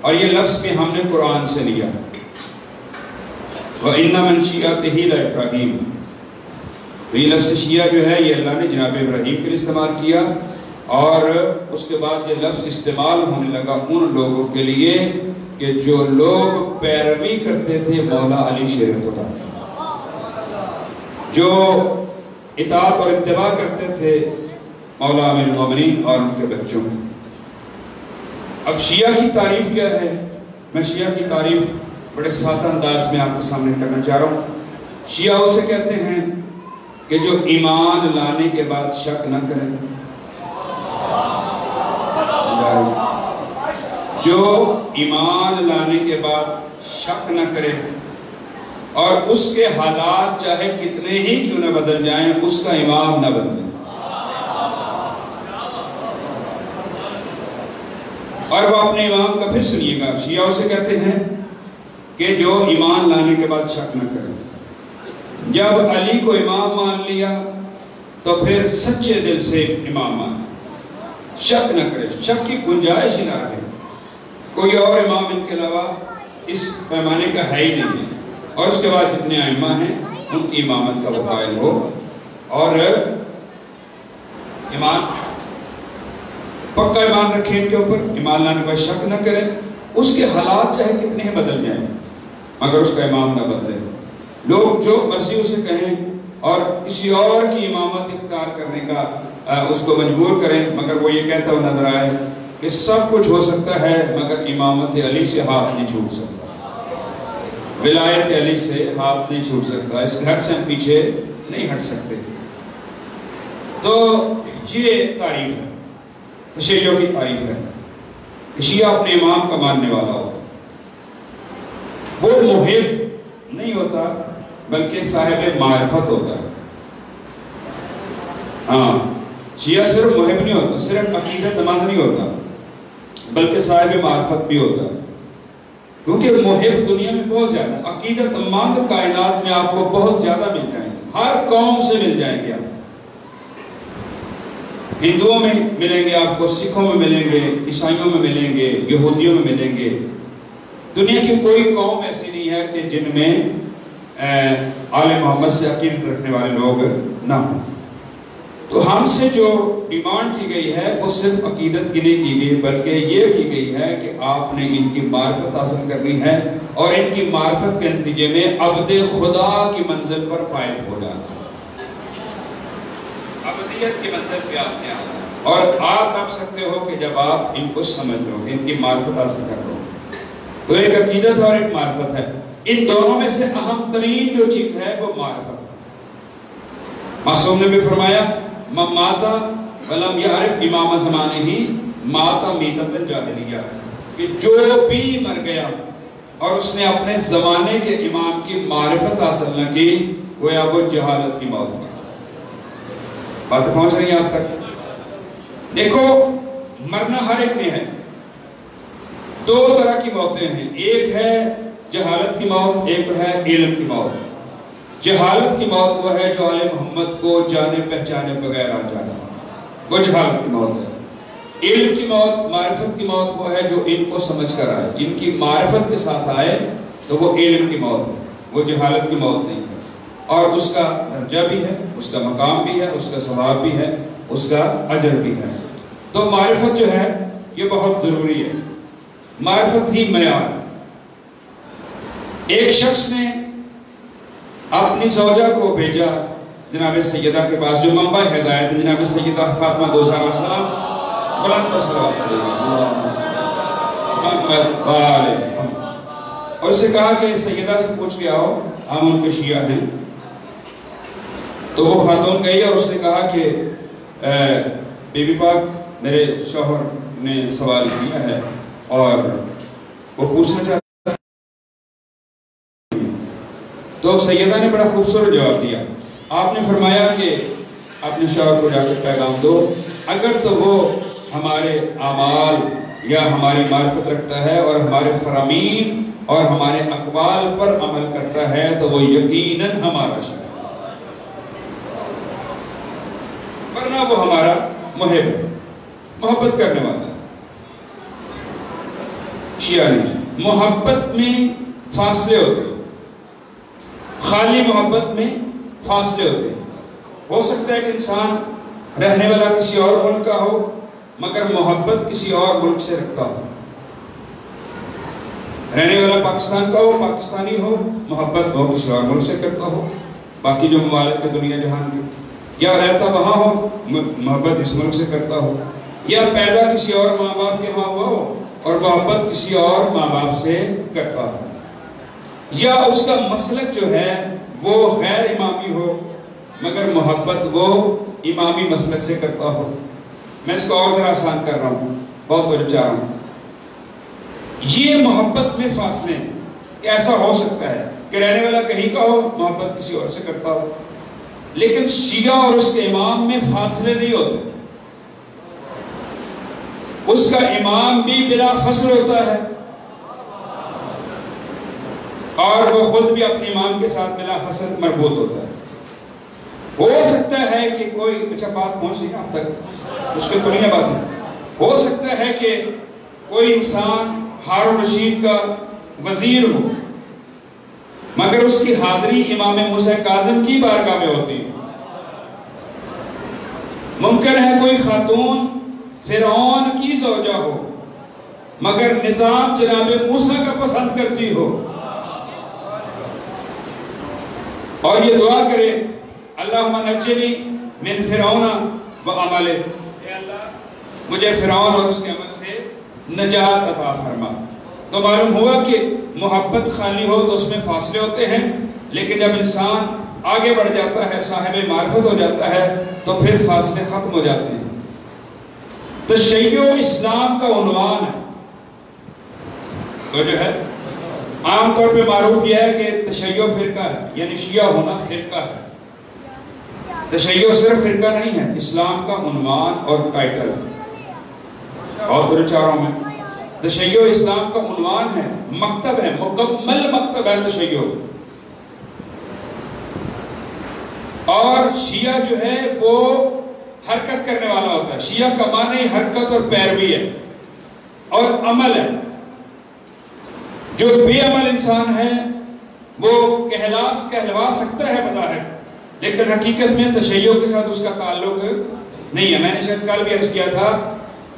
اور یہ لفظ بھی ہم نے قرآن سے لیا، وَإِنَّ مِن شِيعَتِهِ لَإِبْرَاهِيمَ، تو یہ لفظ شیعہ جو ہے یہ اللہ نے جناب ابراہیم کے لیے استعمال کیا، اور اس کے بعد یہ لفظ استعمال ہونے لگا ان لوگوں کے لیے کہ جو لوگ پیروی کرتے تھے مولا علی شیر خدا، جو اطاعت اور اتباع کرتے تھے مولا امیر المومنین اور ان کے بچوں۔ اب شیعہ کی تعریف کیا ہے؟ میں شیعہ کی تعریف بڑے سادہ انداز میں آپ کے سامنے کرنا چاہ رہا ہوں۔ شیعہ اسے کہتے ہیں کہ جو ایمان لانے کے بعد شک نہ کرے، جو ایمان لانے کے بعد شک نہ کرے اور اس کے حالات چاہے کتنے ہی کیوں نہ بدل جائیں اس کا امام نہ بدلے۔ اور وہ اپنے امام کا پھر سنیے گا، شیعہ اسے کہتے ہیں کہ جو ایمان لانے کے بعد شک نہ کرے۔ جب علی کو امام مان لیا تو پھر سچے دل سے امام مان، شک نہ کرے، شک کی گنجائش ہی نہ رہے، کوئی اور امام ان کے علاوہ اس پیمانے کا ہے ہی نہیں ہے، اور اس کے بعد جتنے ائمہ ہیں ان کی امامت کا وہ قائل ہو، اور ایمان پکا ایمان رکھیں ان کے اوپر، ایمان لانے پر شک نہ کریں، اس کے حالات چاہے کتنے ہی بدل جائیں مگر اس کا امام نہ بدلے۔ لوگ جو مرضی اسے کہیں اور کسی اور کی امامت اختیار کرنے کا اس کو مجبور کریں، مگر وہ یہ کہتا ہوا نظر آئے کہ سب کچھ ہو سکتا ہے مگر امامت علی سے ہاتھ نہیں چھوٹ سکتا، ولایت علی سے ہاتھ نہیں چھوٹ سکتا، اس گھر سے ہم پیچھے نہیں ہٹ سکتے۔ تو یہ تعریف ہے، تشیع کی تعریف ہے کہ شیعہ اپنے امام کا ماننے والا ہوتا، وہ محب نہیں ہوتا بلکہ صاحب معرفت ہوتا ہے۔ ہاں، شیعہ صرف محب نہیں ہوتا، صرف عقیدت مند نہیں ہوتا بلکہ صاحب معرفت بھی ہوتا ہے، کیونکہ محب دنیا میں بہت زیادہ، عقیدت مند کائنات میں آپ کو بہت زیادہ مل جائیں گے، ہر قوم سے مل جائیں گے آپ، ہندوؤں میں ملیں گے آپ کو، سکھوں میں ملیں گے، عیسائیوں میں ملیں گے، یہودیوں میں ملیں گے، دنیا کی کوئی قوم ایسی نہیں ہے کہ جن میں آل محمد سے عقیدت رکھنے والے لوگ نہ ہوں۔ تو ہم سے جو ڈیمانڈ کی گئی ہے وہ صرف عقیدت کی نہیں کی گئی بلکہ یہ کی گئی ہے کہ آپ نے ان کی معرفت حاصل کرنی ہے اور ان کی معرفت کے نتیجے میں عبد خدا کی منزل پر فائز ہو جانا، عبدیت کی منزل پہ آپ نے آنا، اور آپ کر سکتے ہو کہ جب آپ ان کو سمجھ لو گے، ان کی معرفت حاصل کر لو۔ تو ایک عقیدت اور ایک معرفت ہے، ان دونوں میں سے اہم ترین جو چیز ہے وہ معرفت ہے۔ معصوم نے بھی فرمایا من ماتا ولم یعرف امام زمانے ہی ماتا میتۃ الجاہلیہ، کہ جو بھی مر گیا اور اس نے اپنے زمانے کے امام کی معرفت حاصل نہ کی گویا وہ جہالت کی موت مر۔ بات پہنچ رہی ہے آپ تک؟ دیکھو مرنا ہر ایک میں ہے، دو طرح کی موتیں ہیں، ایک ہے جہالت کی موت، ایک ہے علم کی موت۔ جہالت کی موت وہ ہے جو آل محمد کو جانے پہچانے بغیر آ جانا، وہ جہالت کی موت ہے۔ علم کی موت، معرفت کی موت وہ ہے جو ان کو سمجھ کر آئے، ان کی معرفت کے ساتھ آئے تو وہ علم کی موت ہے، وہ جہالت کی موت نہیں ہے، اور اس کا درجہ بھی ہے، اس کا مقام بھی ہے، اس کا ثواب بھی ہے، اس کا اجر بھی ہے۔ تو معرفت جو ہے یہ بہت ضروری ہے، معرفت ہی معیار۔ ایک شخص نے اپنی زوجہ کو بھیجا جناب سیدہ کے پاس، جو منبع ہدایت ہے، جناب سیدہ فاطمہ زہرا السلام، بلند صلوات محمد اور اسے کہا کہ سیدہ سے پوچھ کے آؤ، ہم ان کے شیعہ ہیں۔ تو وہ خاتون گئی اور اس نے کہا کہ بی بی پاک میرے شوہر نے سوال کیا ہے اور وہ پوچھنا چاہتا ہے۔ تو سیدہ نے بڑا خوبصورت جواب دیا، آپ نے فرمایا کہ اپنے شوہر کو جا کے پیغام دو، اگر تو وہ ہمارے اعمال یا ہماری معرفت رکھتا ہے اور ہمارے فرامین اور ہمارے اقوال پر عمل کرتا ہے تو وہ یقیناً ہمارا شیعہ ہے، ورنہ وہ ہمارا محب ہے، محبت کرنے والا ہے۔ شیعہ نہیں، محبت میں فاصلے ہوتے ہیں، خالی محبت میں فاصلے ہوتے ہیں۔ ہو سکتا ہے کہ انسان رہنے والا کسی اور ملک کا ہو مگر محبت کسی اور ملک سے رکھتا ہو، رہنے والا پاکستان کا ہو، پاکستانی ہو، محبت وہ کسی اور ملک سے کرتا ہو، باقی جو ممالک کے دنیا جہان میں، یا رہتا وہاں ہو محبت اس ملک سے کرتا ہو، یا پیدا کسی اور ماں باپ کے ہاں ہوا ہو اور محبت کسی اور ماں باپ سے کرتا ہو، یا اس کا مسلک جو ہے وہ غیر امامی ہو، مگر محبت وہ امامی مسلک سے کرتا ہو. میں اس کو اور ذرا آسان کر رہا ہوں، بہت توجہ چاہ رہا ہوں. یہ محبت میں فاصلے ہیں کہ ایسا ہو سکتا ہے کہ رہنے والا کہیں کا ہو، محبت کسی اور سے کرتا ہو، لیکن شیعہ اور اس کے امام میں فاصلے نہیں ہوتے. اس کا امام بھی بلا فصل ہوتا ہے اور وہ خود بھی اپنے امام کے ساتھ بلا فصل مربوط ہوتا ہے. ہو سکتا ہے کہ کوئی اچھا بات پہنچ رہی ہے آپ تک، مشکل تو نہیں ہے بات. ہو سکتا ہے کہ کوئی انسان ہارون رشید کا وزیر ہو مگر اس کی حاضری امام موسیٰ کاظم کی بارگاہ میں ہوتی ہے. ممکن ہے کوئی خاتون فرعون کی زوجہ ہو مگر نظام جناب موسیٰ کا پسند کرتی ہو اور یہ دعا کرے اللہم نجنی من فرعون و عملہ، اے اللہ مجھے فرعون اور اس کے عمل سے نجات عطا فرما. تو معلوم ہوا کہ محبت خالی ہو تو اس میں فاصلے ہوتے ہیں، لیکن جب انسان آگے بڑھ جاتا ہے، صاحب معرفت ہو جاتا ہے، تو پھر فاصلے ختم ہو جاتے ہیں. تشیع اسلام کا عنوان ہے. تو جو ہے عام طور پہ معروف یہ ہے کہ تشیع فرقہ ہے، یعنی شیعہ ہونا فرقہ ہے. تشیع صرف فرقہ نہیں ہے، اسلام کا عنوان اور ٹائٹل ہے. اور تو چاروں میں تشیع اسلام کا عنوان ہے، مکتب ہے، مکمل مکتب ہے تشیع. اور شیعہ جو ہے وہ حرکت کرنے والا ہوتا ہے. شیعہ کا معنی حرکت اور پیروی ہے اور عمل ہے. جو بے عمل انسان ہے وہ کہلوا سکتا ہے بظاہر، لیکن حقیقت میں تشیع کے ساتھ اس کا تعلق نہیں ہے. میں نے شاید کل بھی عرض کیا تھا،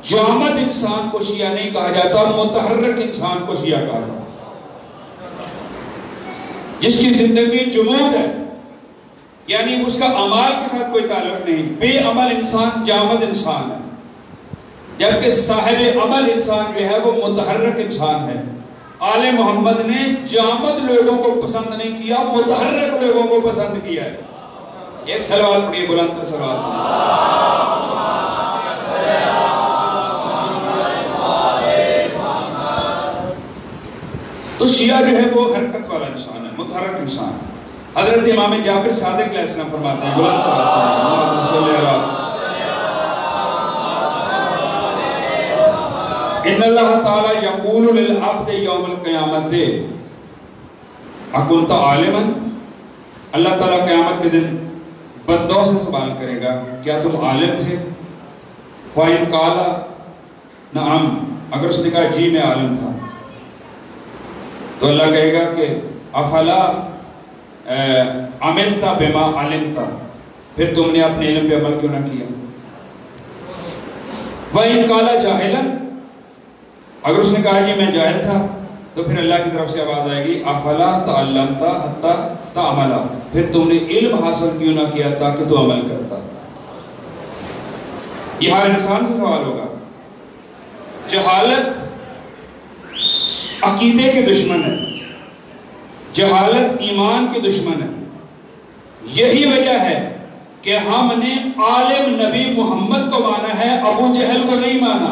جامد انسان کو شیعہ نہیں کہا جاتا، متحرک انسان کو شیعہ کہا جاتا. جس کی زندگی جمود ہے، یعنی اس کا عمال کے ساتھ کوئی تعلق نہیں. بے عمل انسان جامد انسان ہے، جبکہ صاحب عمل انسان جو ہے وہ متحرک انسان ہے. آل محمد نے جامد لوگوں کو پسند نہیں کیا، متحرک لوگوں کو پسند کیا ہے. ایک صلوات پڑھیے، بلند تر صلوات. تو شیعہ جو ہے وہ حرکت والا انسان ہے، متحرک انسان ہے. حضرت امام جعفر صادق علیہ السلام فرماتے ہیں، بلند صلوات ان اللہ تعالی یقول للعبد یوم القیامت اکنت عالما. اللہ تعالیٰ قیامت کے دن بندوں سے سوال کرے گا، کیا تم عالم تھے؟ فَإِنْ قَالَ نعم، اگر اس نے کہا جی میں عالم تھا، تو اللہ کہے گا کہ افلا عملت بما علمت، پھر تم نے اپنے علم پہ عمل کیوں نہ کیا؟ وَإِنْ قَالَ جَاهِلًا، اگر اس نے کہا جی میں جاہل تھا، تو پھر اللہ کی طرف سے آواز آئے گی افلا تعلمت حتی تعمل، پھر تم نے علم حاصل کیوں نہ کیا تاکہ تو عمل کرتا. یہ ہر انسان سے سوال ہوگا. جہالت عقیدے کے دشمن ہے، جہالت ایمان کے دشمن ہے. یہی وجہ ہے کہ ہم نے عالم نبی محمد کو مانا ہے، ابو جہل کو نہیں مانا.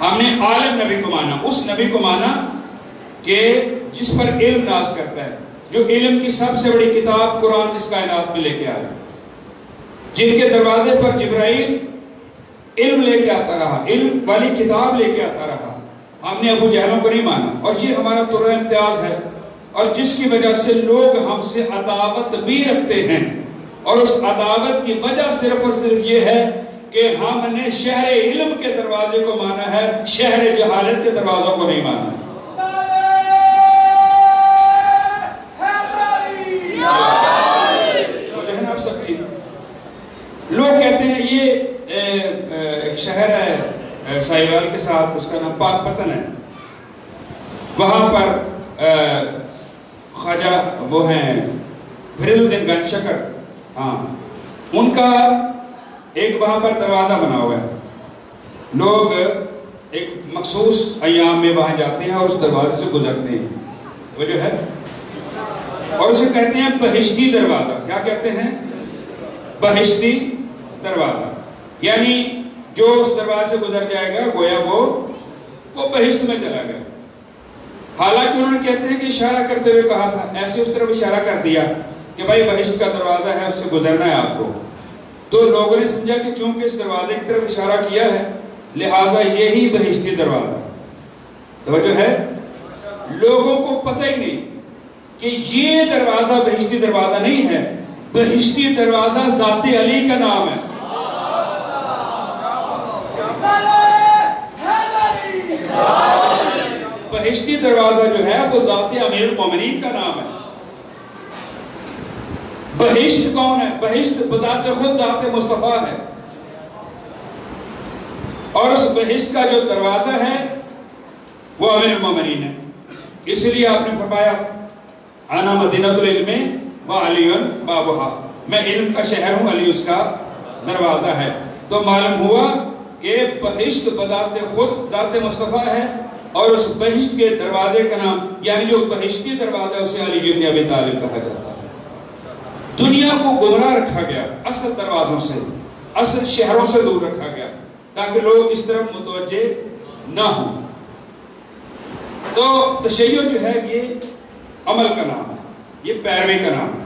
ہم نے عالم نبی کو مانا، اس نبی کو مانا کہ جس پر علم ناز کرتا ہے، جو علم کی سب سے بڑی کتاب قرآن اس کائنات میں لے کے آئے، جن کے دروازے پر جبرائیل علم لے کے آتا رہا، علم والی کتاب لے کے آتا رہا. ہم نے ابو جہلوں کو نہیں مانا، اور یہ ہمارا طرح امتیاز ہے، اور جس کی وجہ سے لوگ ہم سے عداوت بھی رکھتے ہیں. اور اس عداوت کی وجہ صرف اور صرف یہ ہے کہ ہم نے شہر علم کے دروازے کو مانا ہے، شہر جہالت کے دروازوں کو نہیں مانا ہے. آپ سب کی لوگ کہتے ہیں یہ ایک شہر ہے سائیوال کے ساتھ، اس کا نام پاک پتن ہے، وہاں پر خواجہ وہ ہیں فرید الدین گنج شکر، ہاں ان کا ایک وہاں پر دروازہ بنا ہوا ہے. لوگ ایک مخصوص ایام میں وہاں جاتے ہیں اور اس دروازے سے گزرتے ہیں. وہ جو ہے اور اسے کہتے ہیں بہشتی دروازہ. کیا کہتے ہیں؟ بہشتی دروازہ. یعنی جو اس دروازے سے گزر جائے گا گویا وہ بہشت میں چلا گیا. حالانکہ انہوں نے کہتے ہیں کہ اشارہ کرتے ہوئے کہا تھا, ایسے اس طرف اشارہ کر دیا کہ بھائی بہشت کا دروازہ ہے, اس سے گزرنا ہے آپ کو. تو لوگوں نے سمجھا کہ چونکہ اس دروازے کی طرف اشارہ کیا ہے لہٰذا یہی بہشتی دروازہ. توجہ ہے, لوگوں کو پتہ ہی نہیں کہ یہ دروازہ بہشتی دروازہ نہیں ہے. بہشتی دروازہ ذات علی کا نام ہے. بہشتی دروازہ جو ہے وہ ذات امیر المومنین کا نام ہے. بہشت کون ہے؟ بہشت بذات خود ذات مصطفیٰ ہے. اور اس بہشت کا جو دروازہ ہے وہ امیر المومنین ہے. اس لیے آپ نے فرمایا انا مدینۃ العلم وعلی بابھا, میں علم کا شہر ہوں, علی اس کا دروازہ ہے. تو معلوم ہوا کہ بہشت بذات خود ذات مصطفیٰ ہے اور اس بہشت کے دروازے کا نام یعنی جو بہشتی دروازہ ہے اسے علی بن ابی طالب کہا جاتا ہے. دنیا کو گمراہ رکھا گیا اصل دروازوں سے, اصل شہروں سے دور رکھا گیا تاکہ لوگ اس طرف متوجہ نہ ہوں. تو تشیع جو ہے یہ عمل کا نام ہے, یہ پیروی کا نام ہے,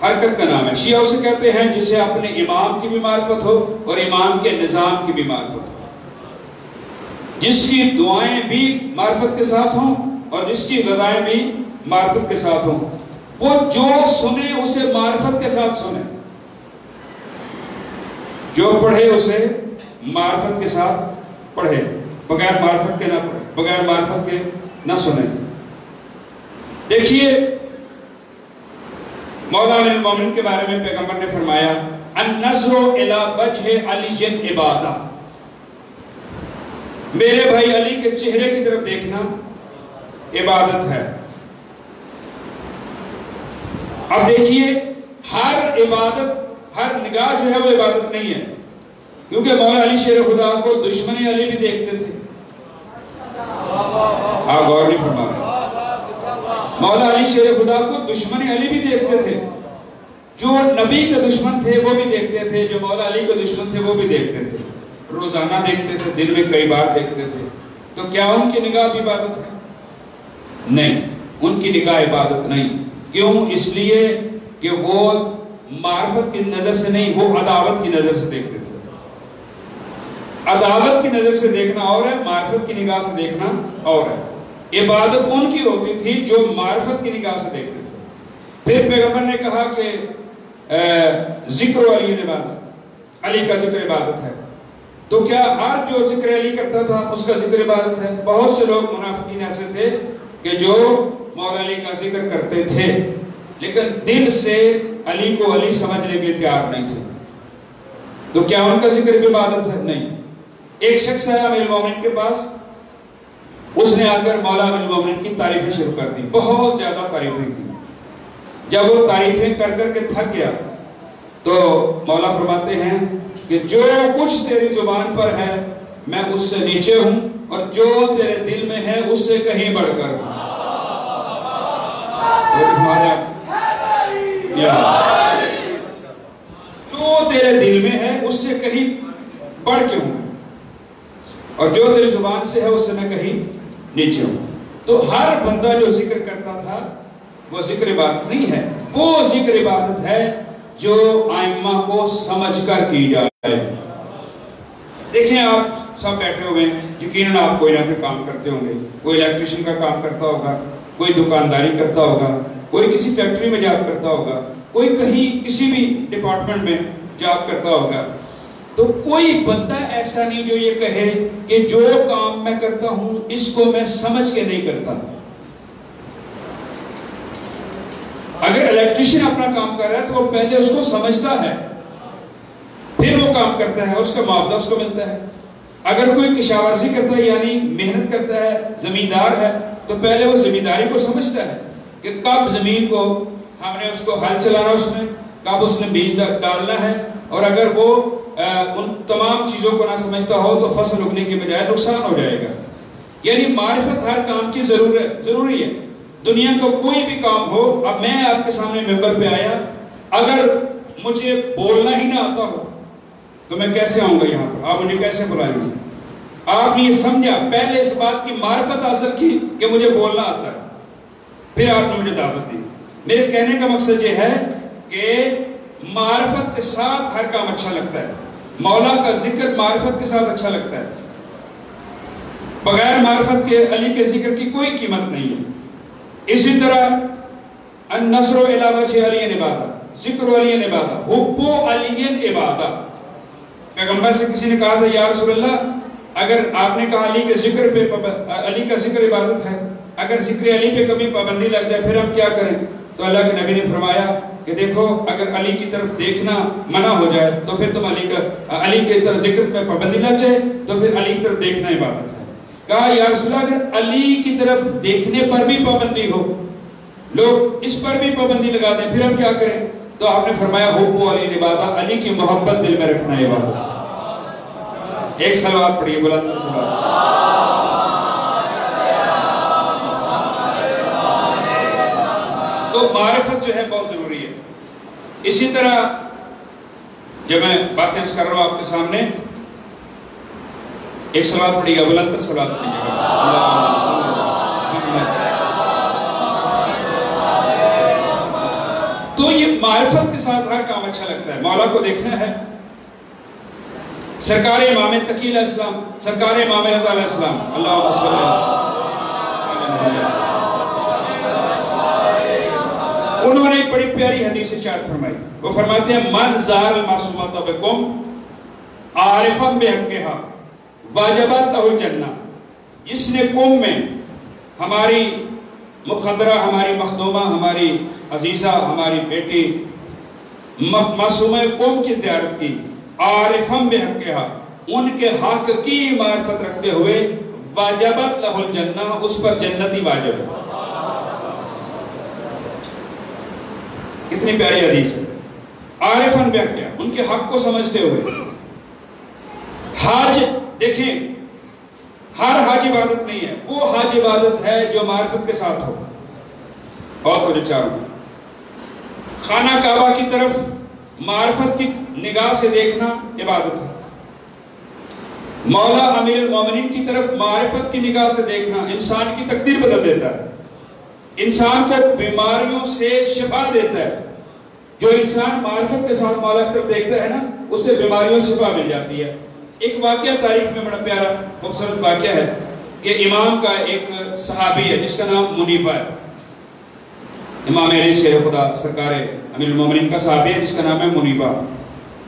حرکت کا نام ہے. شیعہ اسے کہتے ہیں جسے اپنے امام کی بھی معرفت ہو اور امام کے نظام کی بھی معرفت ہو, جس کی دعائیں بھی معرفت کے ساتھ ہوں اور جس کی غذائیں بھی معرفت کے ساتھ ہوں. وہ جو سنے اسے معرفت کے ساتھ سنے, جو پڑھے اسے معرفت کے ساتھ پڑھے, بغیر معرفت کے نہ پڑھے, بغیر معرفت کے نہ سنے. دیکھیے مولانا المومن کے بارے میں پیغمبر نے فرمایا النظر الی وجہ علی عبادہ, میرے بھائی علی کے چہرے کی طرف دیکھنا عبادت ہے. اب دیکھیے ہر عبادت, ہر نگاہ جو ہے وہ عبادت نہیں ہے, کیونکہ مولا علی شیر خدا کو دشمن علی بھی دیکھتے تھے. آپ غور نہیں فرما رہے, مولا علی شیر خدا کو دشمن علی بھی دیکھتے تھے. جو نبی کے دشمن تھے وہ بھی دیکھتے تھے, جو مولا علی کے دشمن تھے وہ بھی دیکھتے تھے, روزانہ دیکھتے تھے, دن میں کئی بار دیکھتے تھے. تو کیا ان کی نگاہ بھی عبادت ہے؟ نہیں, ان کی نگاہ عبادت نہیں. کیوں؟ اس لیے کہ وہ معرفت کی نظر سے نہیں, وہ عداوت کی نظر سے دیکھتے تھے. عداوت کی نظر سے دیکھنا اور ہے, معرفت کی نگاہ سے دیکھنا اور ہے. عبادت ان کی ہوتی تھی جو معرفت کی نگاہ سے دیکھتے تھے. پھر پیغمبر نے کہا کہ ذکر علی عبادت, علی کا ذکر عبادت ہے. تو کیا ہر جو ذکر علی کرتا تھا اس کا ذکر عبادت ہے؟ بہت سے لوگ منافقین ایسے تھے کہ جو مولا علی کا ذکر کرتے تھے لیکن دل سے علی کو علی سمجھنے کے لیے تیار نہیں تھے. تو کیا ان کا ذکر بھی عبادت ہے؟ نہیں. ایک شخص آیا امیر المومنین کے پاس, اس نے آ کر مولا امیر المومنین کی تعریفیں شروع کر دی, بہت زیادہ تعریفیں کی. جب وہ تعریفیں کر کر کے تھک گیا تو مولا فرماتے ہیں کہ جو کچھ تیری زبان پر ہے میں اس سے نیچے ہوں اور جو تیرے دل میں ہے اس سے کہیں بڑھ کر ہوں. جو تیرے دل میں ہے اس سے کہیں بڑھ کے ہوں اور جو تیری زبان سے ہے اس سے میں کہیں نیچے ہوں. تو ہر بندہ جو ذکر کرتا تھا وہ ذکر عبادت نہیں ہے, وہ ذکر عبادت ہے جو ائمہ کو سمجھ کر کی جائے. دیکھیں آپ سب بیٹھے ہوئے ہیں, یقیناً آپ کوئی نہ کوئی کام کرتے ہوں گے. کوئی الیکٹریشین کا کام کرتا ہوگا, کوئی دکانداری کرتا ہوگا, کوئی کسی فیکٹری میں جاب کرتا ہوگا, کوئی کہیں کسی بھی ڈپارٹمنٹ میں جاب کرتا ہوگا. تو کوئی بندہ ایسا نہیں جو یہ کہے کہ جو کام میں کرتا ہوں اس کو میں سمجھ کے نہیں کرتا. اگر الیکٹریشین اپنا کام کر رہا ہے تو وہ پہلے اس کو سمجھتا ہے, پھر وہ کام کرتا ہے, اس کا معاوضہ اس کو ملتا ہے. اگر کوئی کشاورزی کرتا ہے یعنی محنت کرتا ہے, زمیندار ہے, تو پہلے وہ زمینداری کو سمجھتا ہے کہ کب زمین کو ہم نے اس کو ہل چلانا, اس میں کب اس نے بیج ڈالنا ہے. اور اگر وہ ان تمام چیزوں کو نہ سمجھتا ہو تو فصل اگنے کے بجائے نقصان ہو جائے گا. یعنی معرفت ہر کام کی ضروری ہے. دنیا کا کوئی بھی کام ہو، اب میں آپ کے سامنے ممبر پہ آیا، اگر مجھے بولنا ہی نہ آتا ہو تو میں کیسے آؤں گا یہاں پر؟ آپ مجھے کیسے بلائیں گے؟ آپ نے یہ سمجھا، پہلے اس بات کی معرفت حاصل کی کہ مجھے بولنا آتا ہے، پھر آپ نے مجھے دعوت دی۔ میرے کہنے کا مقصد یہ ہے کہ معرفت کے ساتھ ہر کام اچھا لگتا ہے، مولا کا ذکر معرفت کے ساتھ اچھا لگتا ہے، بغیر معرفت کے علی کے ذکر کی کوئی قیمت نہیں ہے۔ اسی طرح النصر الی وجہ علی عبادہ، ذکر علی عبادہ، حب علی عبادہ۔ پیغمبر سے کسی نے کہا تھا یا رسول اللہ اگر آپ نے کہا علی کے ذکر پہ علی کا ذکر عبادت ہے، اگر ذکر علی پہ کبھی پابندی لگ جائے پھر ہم کیا کریں؟ تو اللہ کے نبی نے فرمایا کہ دیکھو اگر علی کی طرف دیکھنا منع ہو جائے تو پھر تم علی کے طرف ذکر پہ پابندی لگ جائے تو پھر علی کی طرف دیکھنا عبادت ہے۔ کہا یا رسول اللہ اگر علی کی طرف دیکھنے پر بھی پابندی ہو، لوگ اس پر بھی پابندی لگا دیں، پھر ہم کیا کریں؟ تو آپ نے فرمایا حب علی عبادہ، علی کی محبت دل میں رکھنا عبادت۔ ایک صلوات پڑھیے، بلند سے صلوات۔ تو معرفت جو ہے بہت ضروری ہے۔ اسی طرح جب میں باتیں کر رہا ہوں آپ کے سامنے، ایک صلوات پڑھیے گا، بلند سے صلوات پڑھیے گا۔ تو یہ معرفت کے ساتھ ہر کام اچھا لگتا ہے۔ مولا کو دیکھنا ہے، سرکار امام تقی علیہ السلام، سرکار امام رضا علیہ السلام، اللہ صلی انہوں نے ایک بڑی پیاری حدیث ارشاد فرمائی، وہ فرماتے ہیں من زار المعصومۃ بکم عارفا بحقھا واجبت لہ الجنہ، جس نے قوم میں ہماری مخدرہ، ہماری مخدومہ، ہماری عزیزہ، ہماری بیٹی معصومہ قوم کی زیارت کی، عارفاً بحقھا، ان کے حق کی معرفت رکھتے ہوئے، واجبت لہ الجنہ، اس پر جنتی واجب ہے۔ کتنی پیاری حدیث ہے، عارفاً بحقھا، ان کے حق کو سمجھتے ہوئے۔ حاج دیکھیں، ہر حاج عبادت نہیں ہے، وہ حاج عبادت ہے جو معرفت کے ساتھ ہو۔ بہت وجہ چاہوں، خانہ کعبہ کی طرف معرفت کی نگاہ سے دیکھنا عبادت ہے، مولا امیر المومنین کی طرف معرفت کی نگاہ سے دیکھنا انسان کی تقدیر بدل دیتا ہے، انسان کو بیماریوں سے شفا دیتا ہے۔ جو انسان معرفت کے ساتھ مولا کی طرف دیکھتا ہے نا، اس سے بیماریوں سے شفا مل جاتی ہے۔ ایک واقعہ تاریخ میں بڑا پیارا خوبصورت واقعہ ہے کہ امام کا ایک صحابی ہے جس کا نام منیبہ ہے، امام علی شیر خدا سرکار امیر المومنین کا صحابی ہے جس کا نام ہے منیبہ۔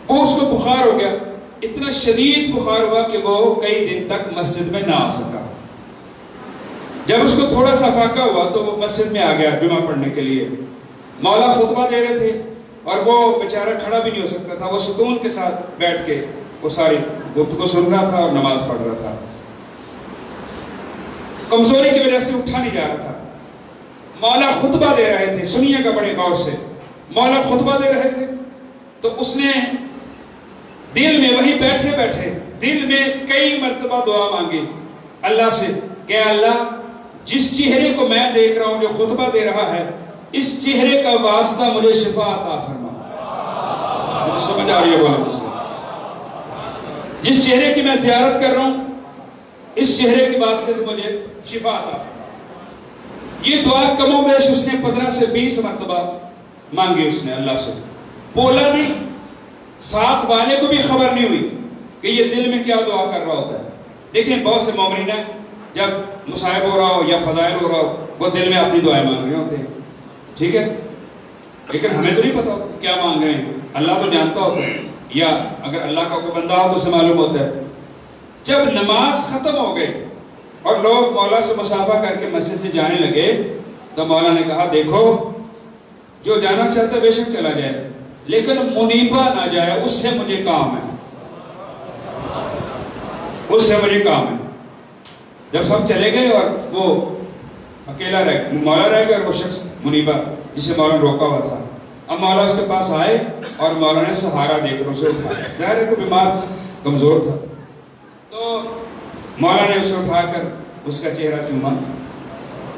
وہ اس کو بخار ہو گیا، اتنا شدید بخار ہوا کہ وہ کئی دن تک مسجد میں نہ آ سکا۔ جب اس کو تھوڑا سا فاقہ ہوا تو وہ مسجد میں آ گیا جمعہ پڑھنے کے لیے۔ مولا خطبہ دے رہے تھے اور وہ بیچارہ کھڑا بھی نہیں ہو سکتا تھا، وہ سکون کے ساتھ بیٹھ کے وہ ساری گفتگو سن رہا تھا اور نماز پڑھ رہا تھا۔ کمزوری کی وجہ سے اٹھا نہیں جا رہا تھا۔ مولا خطبہ دے رہے تھے، سنیے گا بڑے غور سے، مولا خطبہ دے رہے تھے تو اس نے دل میں وہی بیٹھے بیٹھے دل میں کئی مرتبہ دعا مانگی اللہ سے کہ اللہ جس چہرے کو میں دیکھ رہا ہوں جو خطبہ دے رہا ہے، اس چہرے کا واسطہ مجھے شفا عطا فرما۔ مجھے سمجھ آ رہی ہے بولنے سے؟ جس چہرے کی میں زیارت کر رہا ہوں اس چہرے کے واسطے سے مجھے شفا عطا فرما۔ یہ دعا کم و بیش اس نے 15 سے 20 مرتبہ مانگی اس نے اللہ سے، بولا نہیں، ساتھ والے کو بھی خبر نہیں ہوئی کہ یہ دل میں کیا دعا کر رہا ہوتا ہے۔ دیکھیں بہت سے مومنین ہیں جب مصائب ہو رہا ہو یا فضائل ہو رہا ہو وہ دل میں اپنی دعائیں مانگ رہے ہوتے ہیں، ٹھیک ہے، لیکن ہمیں تو نہیں پتا ہوتا کیا مانگ رہے ہیں، اللہ تو جانتا ہوتا ہے، یا اگر اللہ کا کوئی بندہ ہو تو اسے معلوم ہوتا ہے۔ جب نماز ختم ہو گئی اور لوگ مولا سے مصافحہ کر کے مسجد سے جانے لگے تو مولا نے کہا دیکھو جو جانا چاہتا ہے بے شک چلا جائے لیکن منیبہ نہ جائے، اس سے مجھے کام ہے، اس سے مجھے کام ہے۔ جب سب چلے گئے اور وہ اکیلا مولا رہ گیا اور وہ شخص منیبہ جسے مولا نے روکا ہوا تھا، اب مولا اس کے پاس آئے اور مولا نے سہارا دے کر اسے اٹھایا، ظاہر ہے کہ بیمار تھا، کمزور تھا، تو مولا نے اسے اٹھا کر اس کا چہرہ چوما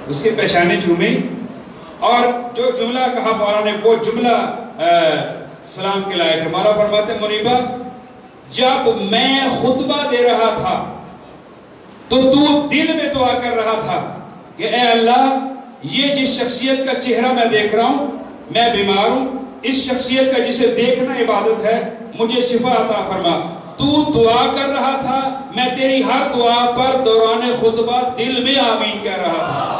اس کی پیشانی چومی اور جو جملہ کہا مولا نے وہ جملہ سلام کے لائق ہے. مولا فرماتے ہیں منیبہ جب میں خطبہ دے رہا تھا تو دل میں دعا کر رہا تھا کہ اے اللہ یہ جس شخصیت کا چہرہ میں دیکھ رہا ہوں میں بیمار ہوں, اس شخصیت کا جسے دیکھنا عبادت ہے, مجھے شفا عطا فرما. تو دعا کر رہا تھا, میں تیری ہر دعا پر دوران خطبہ دل میں آمین کہہ رہا تھا.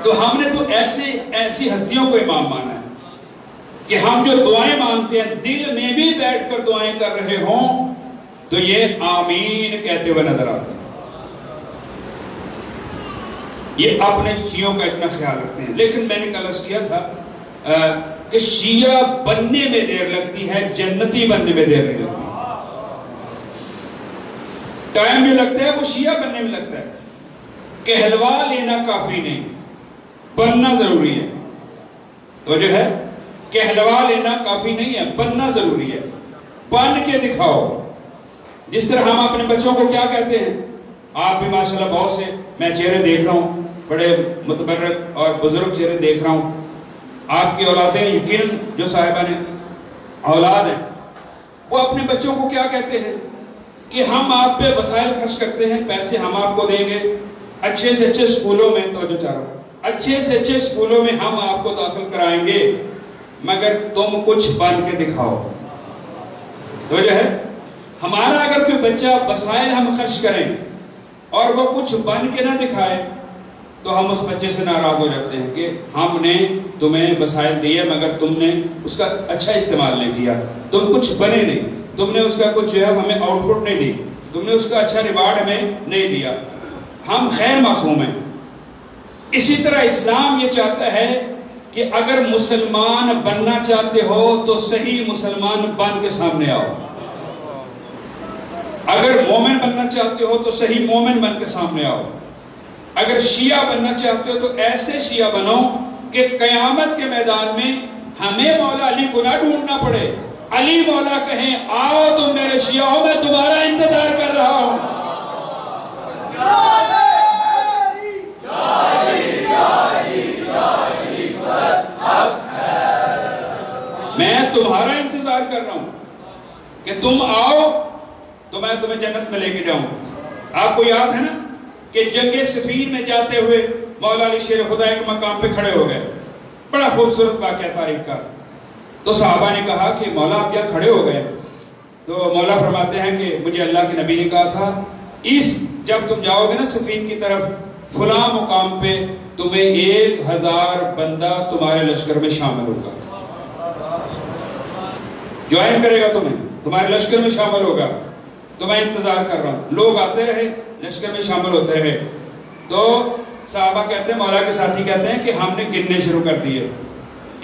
تو ہم نے تو ایسی ہستیوں کو امام مانا ہے کہ ہم جو دعائیں مانگتے ہیں دل میں بھی بیٹھ کر دعائیں کر رہے ہوں تو یہ آمین کہتے ہوئے نظر آتے ہیں. یہ اپنے شیعوں کا اتنا خیال رکھتے ہیں. لیکن میں نے کل عرض کیا تھا کہ شیعہ بننے میں دیر لگتی ہے, جنتی بننے میں دیر نہیں لگتی. ٹائم بھی لگتا ہے, وہ شیعہ بننے میں لگتا ہے. کہلوا لینا کافی نہیں, بننا ضروری ہے. تو جو ہے کہلوا لینا کافی نہیں ہے, بننا ضروری ہے. بن کے دکھاؤ. جس طرح ہم اپنے بچوں کو کیا کہتے ہیں, آپ بھی ماشاءاللہ بہت سے میں چہرے دیکھ رہا ہوں, بڑے متبرک اور بزرگ چہرے دیکھ رہا ہوں. آپ کی اولادیں یقیناً جو صاحبہ نے اولاد ہیں وہ اپنے بچوں کو کیا کہتے ہیں کہ ہم آپ پہ وسائل خرچ کرتے ہیں, پیسے ہم آپ کو دیں گے, اچھے سے اچھے سکولوں میں توجہ چاہ رہا ہوں, اچھے سے اچھے سکولوں میں ہم آپ کو داخل کرائیں گے مگر تم کچھ بن کے دکھاؤ. تو جو ہے ہمارا اگر کوئی بچہ وسائل ہم خرچ کریں اور وہ کچھ بن کے نہ دکھائے تو ہم اس بچے سے ناراض ہو جاتے ہیں کہ ہم نے تمہیں وسائل دیے مگر تم نے اس کا اچھا استعمال نہیں کیا, تم کچھ بنے نہیں, تم نے اس کا کچھ جو ہے ہمیں آؤٹ پٹ نہیں دی, تم نے اس کا اچھا ریوارڈ ہمیں نہیں دیا. ہم خیر معصوم ہیں. اسی طرح اسلام یہ چاہتا ہے کہ اگر مسلمان بننا چاہتے ہو تو صحیح مسلمان بن کے سامنے آؤ. اگر مومن بننا چاہتے ہو تو صحیح مومن بن کے سامنے آؤ. اگر شیعہ بننا چاہتے ہو تو ایسے شیعہ بنو کہ قیامت کے میدان میں ہمیں مولا علی کو نہ ڈھونڈنا پڑے, علی مولا کہیں آؤ تم میرے شیعہ ہو, میں تمہارا انتظار کر رہا ہوں. میں تمہارا انتظار کر رہا ہوں کہ تم آؤ تو میں تمہیں جنت میں لے کے جاؤں. آپ کو یاد ہے نا کہ جنگ صفین میں جاتے ہوئے مولا علی شیر خدا ایک مقام پہ کھڑے ہو گئے, بڑا خوبصورت واقعہ تاریخ کا. تو صحابہ نے کہا کہ مولا آپ یہاں کھڑے ہو گئے. تو مولا فرماتے ہیں کہ مجھے اللہ کے نبی نے کہا تھا جب تم جاؤ گے نا صفین کی طرف, فلاں مقام پہ تمہیں 1000 بندہ تمہارے لشکر میں شامل ہوگا, جوائن کرے گا تمہیں, تمہارے لشکر میں شامل ہوگا. تو میں انتظار کر رہا ہوں. لوگ آتے رہے, لشکر میں شامل ہوتے رہے. تو صحابہ کہتے ہیں, مولا کے ساتھی کہتے ہیں کہ ہم نے گننے شروع کر دیے.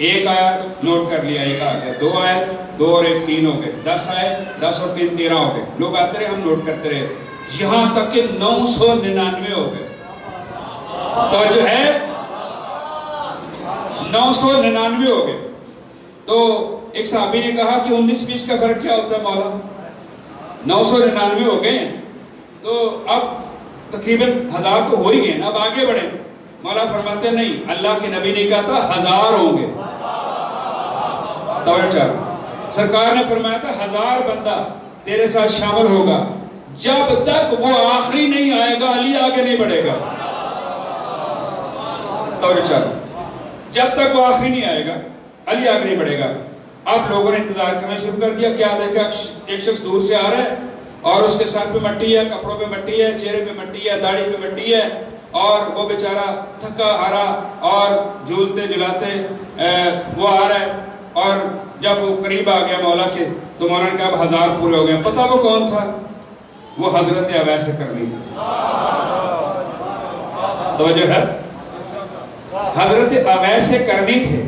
1 آیا, نوٹ کر لیا, 1 آ گیا, 2 آئے, 2 اور 1 3 ہو گئے, 10 آئے, 10 اور 3 13 ہو گئے. لوگ آتے رہے, ہم نوٹ کرتے رہے, یہاں تک کہ 999 ہو گئے. توجہ ہے, 999 ہو گئے. تو ایک صحابی نے کہا کہ 19-20 کا فرق کیا ہوتا ہے مولا, 999 ہو گئے تو اب تقریباً 1000 تو ہو ہی گئے نا, اب آگے بڑھیں. مولا فرماتے ہیں نہیں, اللہ کے نبی نے کہا تھا 1000 ہوں گے. توجہ, سرکار نے فرمایا تھا 1000 بندہ تیرے ساتھ شامل ہوگا, جب تک وہ آخری نہیں آئے گا علی آگے نہیں بڑھے گا. توجہ, جب تک وہ آخری نہیں آئے گا علی آگے نہیں بڑھے گا. اب لوگوں نے انتظار کرنا شروع کر دیا. کیا دیکھا, ایک شخص دور سے آ رہا ہے اور اس کے سر پہ مٹی ہے, کپڑوں پہ مٹی ہے, چہرے پہ مٹی ہے, داڑھی پہ مٹی ہے, اور وہ بیچارہ تھکا ہارا اور جھولتے جلاتے وہ آ رہا ہے. اور جب وہ قریب آ گیا مولا کے تو مولا نے کہا اب 1000 پورے ہو گئے. پتہ وہ کون تھا, وہ حضرت اویس کرنی تھی. توجہ ہے, حضرت اویس کرنی تھے.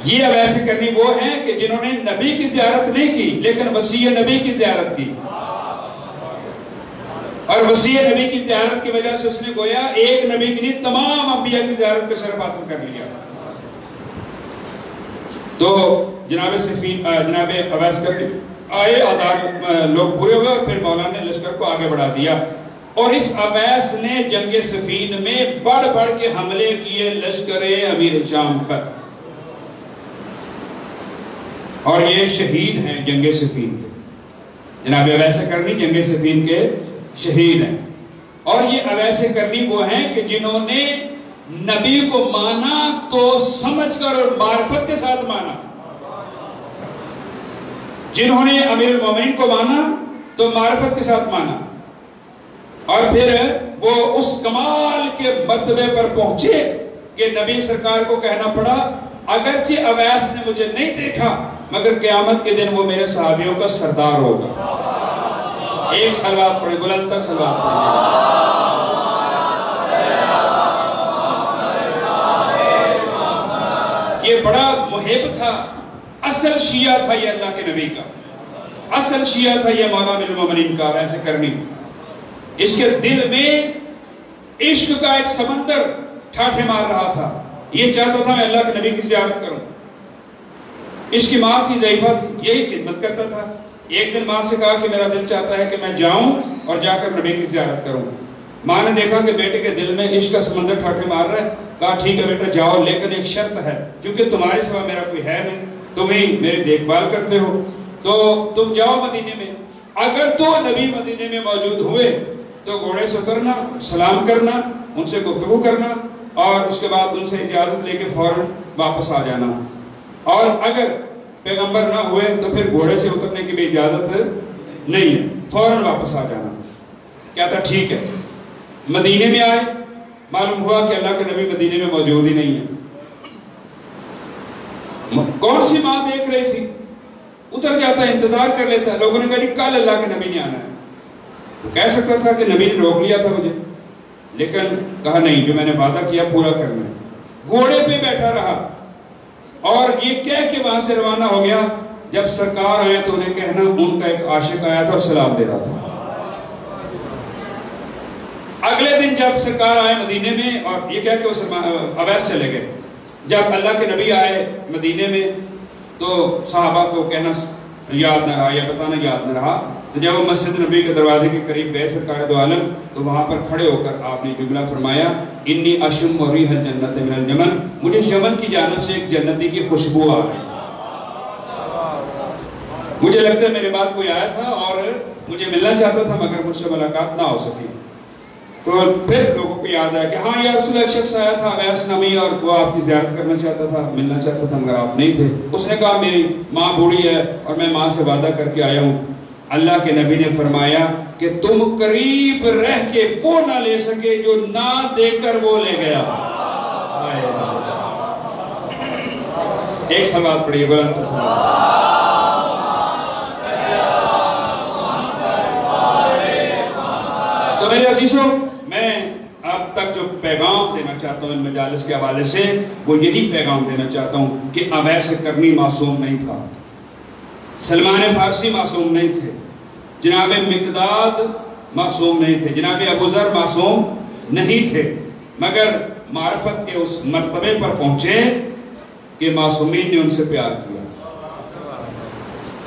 یہ اویس کرنی وہ ہیں کہ جنہوں نے نبی کی زیارت نہیں کی لیکن وصی نبی کی زیارت کی. اور وسیع نبی کی زیارت کی وجہ سے اس نے گویا ایک نبی کی نہیں تمام انبیاء کی زیارت کا شرف حاصل کر لیا. تو جناب اویس کر آئے، 1000 لوگ پورے ہوئے، اور پھر مولا نے لشکر کو آگے بڑھا دیا. اور اس اویس نے جنگ صفین میں بڑھ بڑھ کے حملے کیے لشکر امیر شام پر، اور یہ شہید ہیں جنگ صفین کے. جناب اویس کرنی جنگ صفین کے شہید ہیں. اور یہ اویس کرنی وہ ہیں کہ جنہوں نے نبی کو مانا تو سمجھ کر اور معرفت کے ساتھ مانا، جنہوں نے امیر المومنین کو مانا تو معرفت کے ساتھ مانا، اور پھر وہ اس کمال کے مرتبے پر پہنچے کہ نبی سرکار کو کہنا پڑا اگرچہ اویس نے مجھے نہیں دیکھا مگر قیامت کے دن وہ میرے صحابیوں کا سردار ہوگا. ایک صلوات پڑھیں، بلند تر صلوات پڑھیں. یہ بڑا محب تھا، اصل شیعہ تھا یہ اللہ کے نبی کا، اصل شیعہ تھا یہ مولا امیر المومنین کا اویس کرنی. اس کے دل میں عشق کا ایک سمندر ٹھاٹھے مار رہا تھا. یہ چاہتا تھا میں اللہ کے نبی کی زیارت کروں. اس کی ماں تھی ضعیفہ تھی، یہی خدمت کرتا تھا. ایک دن ماں سے کہا کہ میرا دل چاہتا ہے کہ میں جاؤں اور جا کر نبی کی زیارت کروں. ماں نے دیکھا کہ بیٹے کے دل میں عشق کا سمندر ٹھاٹھے مار رہا ہے. کہا ٹھیک ہے بیٹا جاؤ، لیکن ایک شرط ہے، کیونکہ تمہارے سوا میرا کوئی ہے نہیں، تم ہی میری دیکھ بھال کرتے ہو، تو تم جاؤ مدینے میں. اگر تو نبی مدینے میں موجود ہوئے تو گھوڑے سے اترنا، سلام کرنا، ان سے گفتگو کرنا، اور اس کے بعد ان سے اجازت لے کے فوراً واپس آ جانا. اور اگر پیغمبر نہ ہوئے تو پھر گھوڑے سے اترنے کی بھی اجازت نہیں ہے، فوراً واپس آ جانا. کہتا ٹھیک ہے. مدینے میں آئے، معلوم ہوا کہ اللہ کے نبی مدینے میں موجود ہی نہیں ہے. کون سی ماں دیکھ رہی تھی؟ اتر جاتا، انتظار کر لیتا. لوگوں نے کہا کل اللہ کے نبی نے آنا ہے. کہہ سکتا تھا کہ نبی نے روک لیا تھا مجھے، لیکن کہا نہیں، جو میں نے وعدہ کیا پورا کرنا ہے. گھوڑے پہ بیٹھا رہا اور یہ کہہ کے وہاں سے روانہ ہو گیا. جب سرکار آئے تو انہیں کہنا ان کا ایک عاشق آیا تھا اور سلام دے رہا تھا. اگلے دن جب سرکار آئے مدینے میں، اور یہ کہہ کے وہ اویس چلے گئے. جب اللہ کے نبی آئے مدینے میں تو صحابہ کو کہنا یاد نہ رہا یا بتانا یاد نہ رہا. تو جب وہ مسجد نبی کے دروازے کے قریب گئے سرکار دو عالم، تو وہاں پر کھڑے ہو کر آپ نے جملہ فرمایا انی اشم ریح الجنت من الجمن، مجھے یمن کی جانب سے ایک جنتی کی خوشبو آ رہی. مجھے لگتا ہے میرے بعد کوئی آیا تھا اور مجھے ملنا چاہتا تھا مگر مجھ سے ملاقات نہ ہو سکی. تو پھر لوگوں کو یاد آیا کہ ہاں یا رسول اللہ، ایک شخص آیا تھا اویس نامی اور وہ آپ کی زیارت کرنا چاہتا تھا، ملنا چاہتا تھا مگر آپ نہیں تھے. اس نے کہا میری ماں بوڑھی ہے اور میں ماں سے وعدہ کر کے آیا ہوں. اللہ کے نبی نے فرمایا کہ تم قریب رہ کے وہ نہ لے سکے جو نہ دے کر وہ لے گیا. ایک صلوات پڑھیے، بلند صلوات. تو میرے عزیزوں، میں اب تک جو پیغام دینا چاہتا ہوں ان مجالس کے حوالے سے وہ یہی پیغام دینا چاہتا ہوں کہ اویس کرنی معصوم نہیں تھا، سلمان فارسی معصوم نہیں تھے، جناب مقداد معصوم نہیں تھے، جناب ابو ذر معصوم نہیں تھے، مگر معرفت کے اس مرتبے پر پہنچے کہ معصومین نے ان سے پیار کیا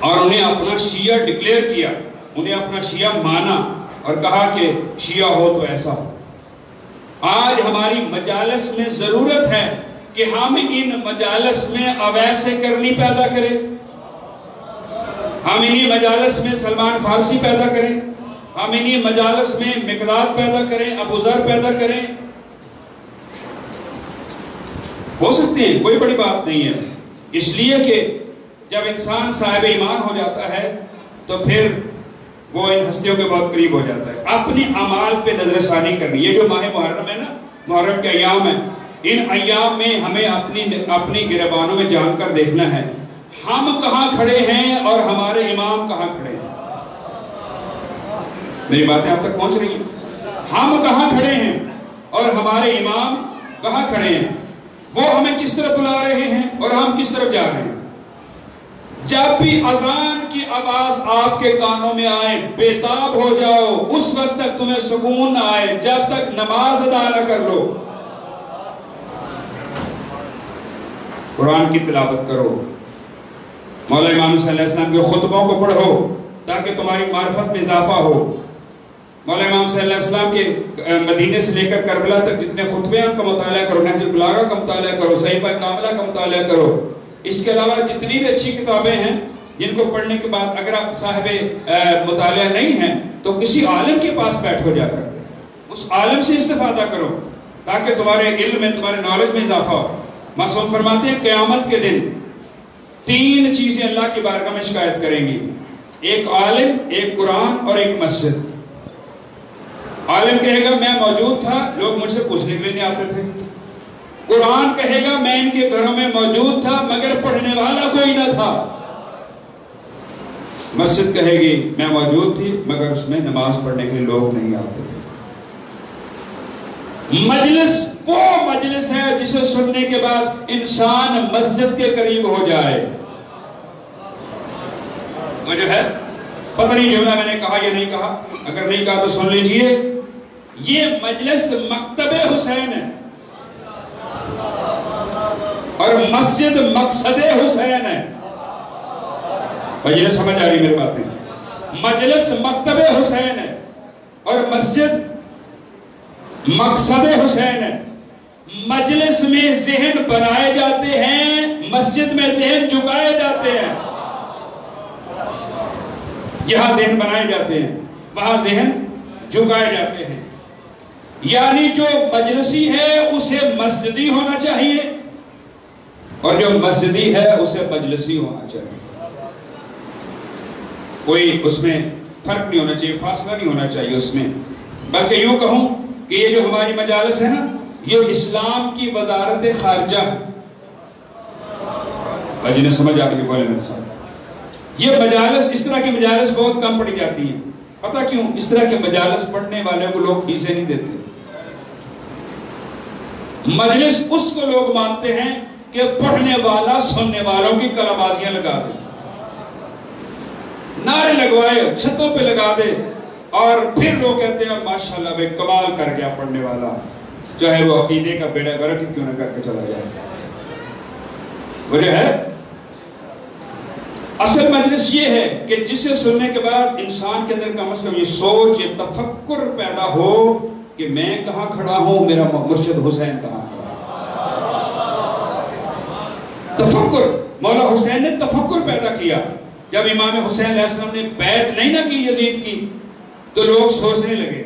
اور انہیں اپنا شیعہ ڈکلیئر کیا، انہیں اپنا شیعہ مانا اور کہا کہ شیعہ ہو تو ایسا ہو. آج ہماری مجالس میں ضرورت ہے کہ ہم ان مجالس میں اویس کرنی پیدا کریں، ہم انہی مجالس میں سلمان فارسی پیدا کریں، ہم انہی مجالس میں مقداد پیدا کریں، ابو ذر پیدا کریں. ہو سکتے ہیں، کوئی بڑی بات نہیں ہے. اس لیے کہ جب انسان صاحب ایمان ہو جاتا ہے تو پھر وہ ان ہستیوں کے بہت قریب ہو جاتا ہے. اپنی اعمال پہ نظر ثانی کرنی. یہ جو ماہ محرم ہے نا، محرم کے ایام ہیں، ان ایام میں ہمیں اپنی گریبانوں میں جان کر دیکھنا ہے ہم کہاں کھڑے ہیں اور ہمارے امام کہاں کھڑے ہیں. میری باتیں آپ تک پہنچ رہی ہیں؟ ہم کہاں کھڑے ہیں اور ہمارے امام کہاں کھڑے ہیں، وہ ہمیں کس طرف بلا رہے ہیں اور ہم کس طرف جا رہے ہیں. جب بھی اذان کی آواز آپ کے کانوں میں آئے بےتاب ہو جاؤ، اس وقت تک تمہیں سکون نہ آئے جب تک نماز ادا نہ کر لو۔ قرآن کی تلاوت کرو، مولا امام صلی اللہ علیہ وسلم کے خطبوں کو پڑھو تاکہ تمہاری معرفت میں اضافہ ہو۔ مولا امام صلی اللہ علیہ وسلم کے مدینے سے لے کر کربلا تک جتنے خطبے ہیں ان کا مطالعہ کرو، نہج البلاغہ کا مطالعہ کرو، صحیفہ کاملہ کا مطالعہ کرو۔ اس کے علاوہ جتنی بھی اچھی کتابیں ہیں جن کو پڑھنے کے بعد اگر آپ صاحب مطالعہ نہیں ہیں تو کسی عالم کے پاس بیٹھو جا کر، اس عالم سے استفادہ کرو تاکہ تمہارے علم میں، تمہارے نالج میں اضافہ ہو۔ معصوم فرماتے ہیں قیامت کے دن 3 چیزیں اللہ کی بارگاہ میں شکایت کریں گی، ایک عالم، ایک قرآن اور ایک مسجد۔ عالم کہے گا میں موجود تھا، لوگ مجھ سے پوچھنے کے لیے نہیں آتے تھے۔ قرآن کہے گا میں ان کے گھروں میں موجود تھا مگر پڑھنے والا کوئی نہ تھا۔ مسجد کہے گی میں موجود تھی مگر اس میں نماز پڑھنے کے لیے لوگ نہیں آتے تھے۔ مجلس وہ مجلس ہے جسے سننے کے بعد انسان مسجد کے قریب ہو جائے۔ وہ جو ہے پتہ نہیں جملہ میں نے کہا یا نہیں کہا، اگر نہیں کہا تو سن لیجئے، یہ مجلس مکتب حسین ہے اور مسجد مقصد حسین ہے۔ یہ سمجھ آ رہی میری باتیں؟ مجلس مکتب حسین ہے اور مسجد مقصد حسین ہے۔ مجلس میں ذہن بنائے جاتے ہیں، مسجد میں ذہن جھکائے جاتے ہیں۔ یہاں ذہن بنائے جاتے ہیں، وہاں ذہن جھکائے جاتے ہیں۔ یعنی جو مجلسی ہے اسے مسجدی ہونا چاہیے اور جو مسجدی ہے اسے مجلسی ہونا چاہیے۔ کوئی اس میں فرق نہیں ہونا چاہیے، فاصلہ نہیں ہونا چاہیے اس میں، بلکہ یوں کہوں کہ یہ جو ہماری مجالس ہے نا، یہ اسلام کی وزارت خارجہ ہے۔ بھائی نے سمجھ آ کے بولے میرے ساتھ، یہ مجالس، اس طرح کی مجالس بہت کم پڑھی جاتی ہیں۔ پتہ کیوں؟ اس طرح کے مجالس پڑھنے والے کو لوگ فیسیں نہیں دیتے۔ مجلس اس کو لوگ مانتے ہیں کہ پڑھنے والا سننے والوں کی کلابازیاں لگا دے، نعرے لگوائے، چھتوں پہ لگا دے، اور پھر لوگ کہتے ہیں ماشاءاللہ بے کمال کر گیا پڑھنے والا، چاہے وہ عقیدے کا بیڑا غرق کیوں نہ کر کے چلا جائے۔ وجہ ہے اصل مجلس یہ ہے کہ جسے سننے کے بعد انسان کے اندر کم از کم یہ سوچ، یہ تفکر پیدا ہو کہ میں کہاں کھڑا ہوں، میرا مرشد حسین کہاں کھڑا۔ تفکر، مولا حسین نے تفکر پیدا کیا۔ جب امام حسین علیہ السلام نے بیعت نہیں نہ کی یزید کی تو لوگ سوچنے لگے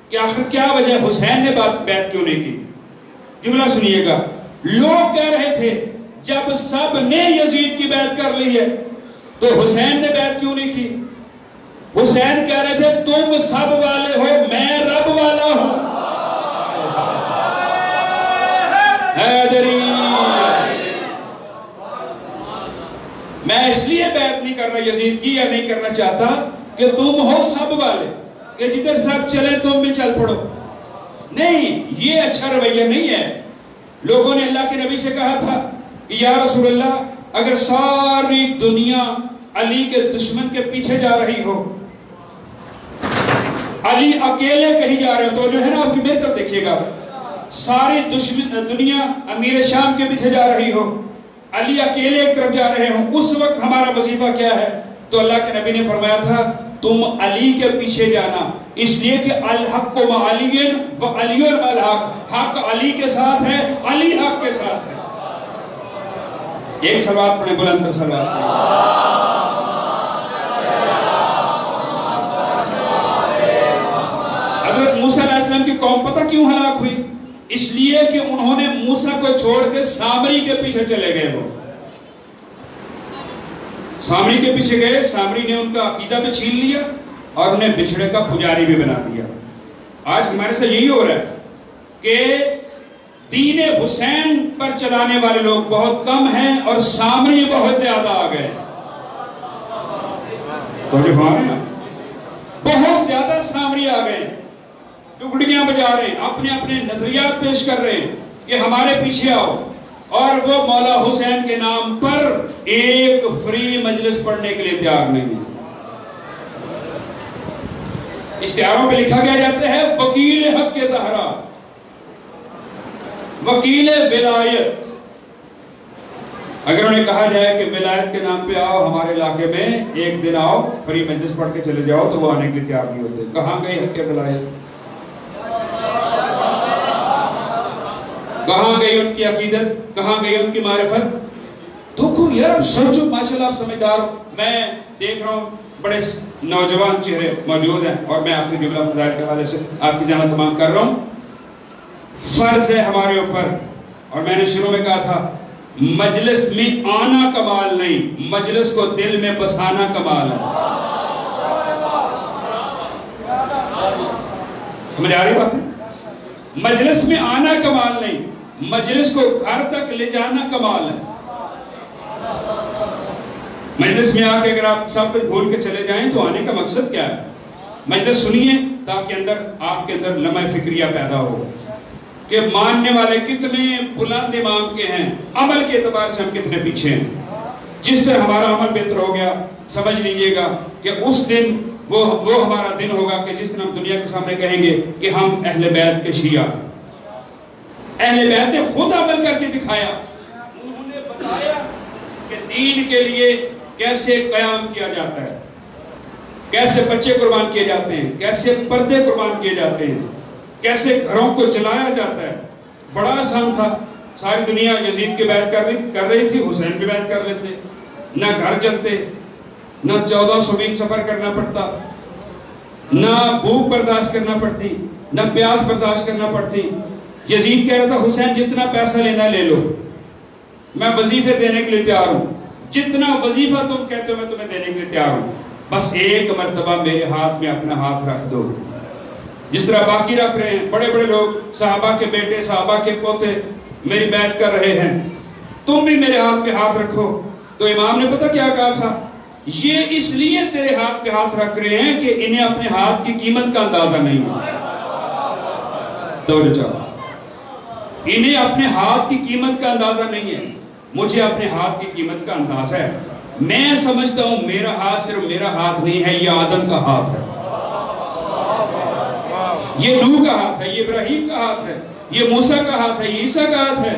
کہ آخر کیا وجہ حسین نے بیعت کیوں نہیں کی۔ جملہ سنیے گا، لوگ کہہ رہے تھے جب سب نے یزید کی بیعت کر لی ہے تو حسین نے بیعت کیوں نہیں کی۔ حسین کہہ رہے تھے تم سب والے ہو، میں رب والا ہوں۔ حیدری، میں اس لیے بیعت نہیں کرنا یزید کی یا نہیں کرنا چاہتا کہ تم ہو سب والے، کہ جدھر سب چلے تم بھی چل پڑو۔ نہیں، یہ اچھا رویہ نہیں ہے۔ لوگوں نے اللہ کے نبی سے کہا تھا کہ یا رسول اللہ اگر ساری دنیا علی کے دشمن کے پیچھے جا رہی ہو، علی اکیلے کہیں جا رہے ہو، تو جو ہے نا آپ کی میری طرف دیکھیے گا، ساری دنیا امیر شام کے پیچھے جا رہی ہو، علی اکیلے ایک طرف جا رہے ہوں، اس وقت ہمارا وظیفہ کیا ہے؟ تو اللہ کے نبی نے فرمایا تھا تم علی کے پیچھے جانا، اس لیے کہ الحق مع علی و علی الحق، حق علی کے ساتھ ہے، علی حق کے ساتھ ہے۔ ایک صلوات پڑھیں، بلند تر صلوات پڑھیں۔ حضرت موسیٰ علیہ السلام کی قوم پتہ کیوں ہلاک ہوئی؟ اس لیے کہ انہوں نے موسیٰ کو چھوڑ کے سامری کے پیچھے چلے گئے۔ وہ سامری کے پیچھے گئے، سامری نے ان کا عقیدہ بھی چھین لیا اور انہیں بچھڑے کا پجاری بھی بنا دیا۔ آج ہمارے سے یہی ہو رہا ہے کہ دین حسین پر چلانے والے لوگ بہت کم ہیں اور سامری بہت زیادہ آ گئے۔ بہت زیادہ سامری آ گئے، ٹکڑیاں بجا رہے ہیں، اپنے اپنے نظریات پیش کر رہے ہیں کہ ہمارے پیچھے آؤ۔ اور وہ مولا حسین کے نام پر ایک فری مجلس پڑھنے کے لیے تیار نہیں ہے۔ اشتہاروں پہ لکھا گیا جاتا ہے وکیل حق کے زہرا، وکیل ولایت۔ اگر انہیں کہا جائے کہ ولایت کے نام پہ آؤ ہمارے علاقے میں ایک دن آؤ فری مجلس پڑھ کے چلے جاؤ، تو وہ آنے کے لیے تیار نہیں ہوتے۔ کہاں گئی حق کے ولایت؟ کہاں گئی ان کی عقیدت؟ کہاں گئی ان کی معرفت؟ دیکھو یار، اب سوچو، ماشاءاللہ آپ سمجھدار، میں دیکھ رہا ہوں بڑے نوجوان چہرے موجود ہیں، اور میں آخری جملہ فضائل کے حوالے سے آپ کی جانب تمام کر رہا ہوں۔ فرض ہے ہمارے اوپر، اور میں نے شروع میں کہا تھا مجلس میں آنا کمال نہیں، مجلس کو دل میں بسانا کمال ہے۔ سمجھ آ رہی بات ہے؟ مجلس میں آنا کمال نہیں، مجلس کو گھر تک لے جانا کمال ہے۔ مجلس میں آ کے اگر آپ سب کچھ بھول کے چلے جائیں تو آنے کا مقصد کیا ہے؟ مجلس سنیے تاکہ آپ کے اندر لمحہ فکریہ پیدا ہو کہ ماننے والے کتنے بلند امام کے ہیں، عمل کے اعتبار سے ہم کتنے پیچھے ہیں۔ جس طرح ہمارا عمل بہتر ہو گیا، سمجھ لیجئے گا کہ اس دن وہ ہمارا دن ہوگا کہ جس دن ہم دنیا کے سامنے کہیں گے کہ ہم اہل بیت کے شیعہ۔ اہل بیت نے خود عمل کر کے دکھایا، انہوں نے بتایا کہ دین کے لیے کیسے قیام کیا جاتا ہے، کیسے بچے قربان کیے جاتے ہیں، کیسے پردے قربان کیے جاتے ہیں، کیسے گھروں کو چلایا جاتا ہے۔ بڑا آسان تھا، ساری دنیا یزید کی بیعت کر رہی تھی، حسین بھی بیعت کر لیتے، نہ گھر جلتے، نہ 1400 میل سفر کرنا پڑتا، نہ بھوک برداشت کرنا پڑتی، نہ پیاس برداشت کرنا پڑتی۔ یزید کہہ رہا تھا حسین جتنا پیسہ لینا لے لو، میں وظیفے دینے کے لیے تیار ہوں، جتنا وظیفہ تم کہتے ہو میں تمہیں دینے کے لیے تیار ہوں، بس ایک مرتبہ میرے ہاتھ میں اپنا ہاتھ رکھ دو، جس طرح باقی رکھ رہے ہیں بڑے بڑے لوگ، صحابہ کے بیٹے، صحابہ کے پوتے میری بیعت کر رہے ہیں، تم بھی میرے ہاتھ پہ ہاتھ رکھو۔ تو امام نے پتہ کیا کہا تھا؟ یہ اس لیے تیرے ہاتھ پہ ہاتھ رکھ رہے ہیں کہ انہیں اپنے ہاتھ کی قیمت کا اندازہ نہیں ہے۔ توجہ چاہو، انہیں اپنے ہاتھ کی قیمت کا اندازہ نہیں ہے، مجھے اپنے ہاتھ کی قیمت کا اندازہ ہے۔ میں سمجھتا ہوں میرا ہاتھ صرف میرا ہاتھ نہیں ہے، یہ آدم کا ہاتھ ہے، یہ نوح کا ہاتھ ہے، یہ ابراہیم کا ہاتھ ہے، یہ موسیٰ کا ہاتھ ہے، یہ عیسیٰ کا ہاتھ ہے،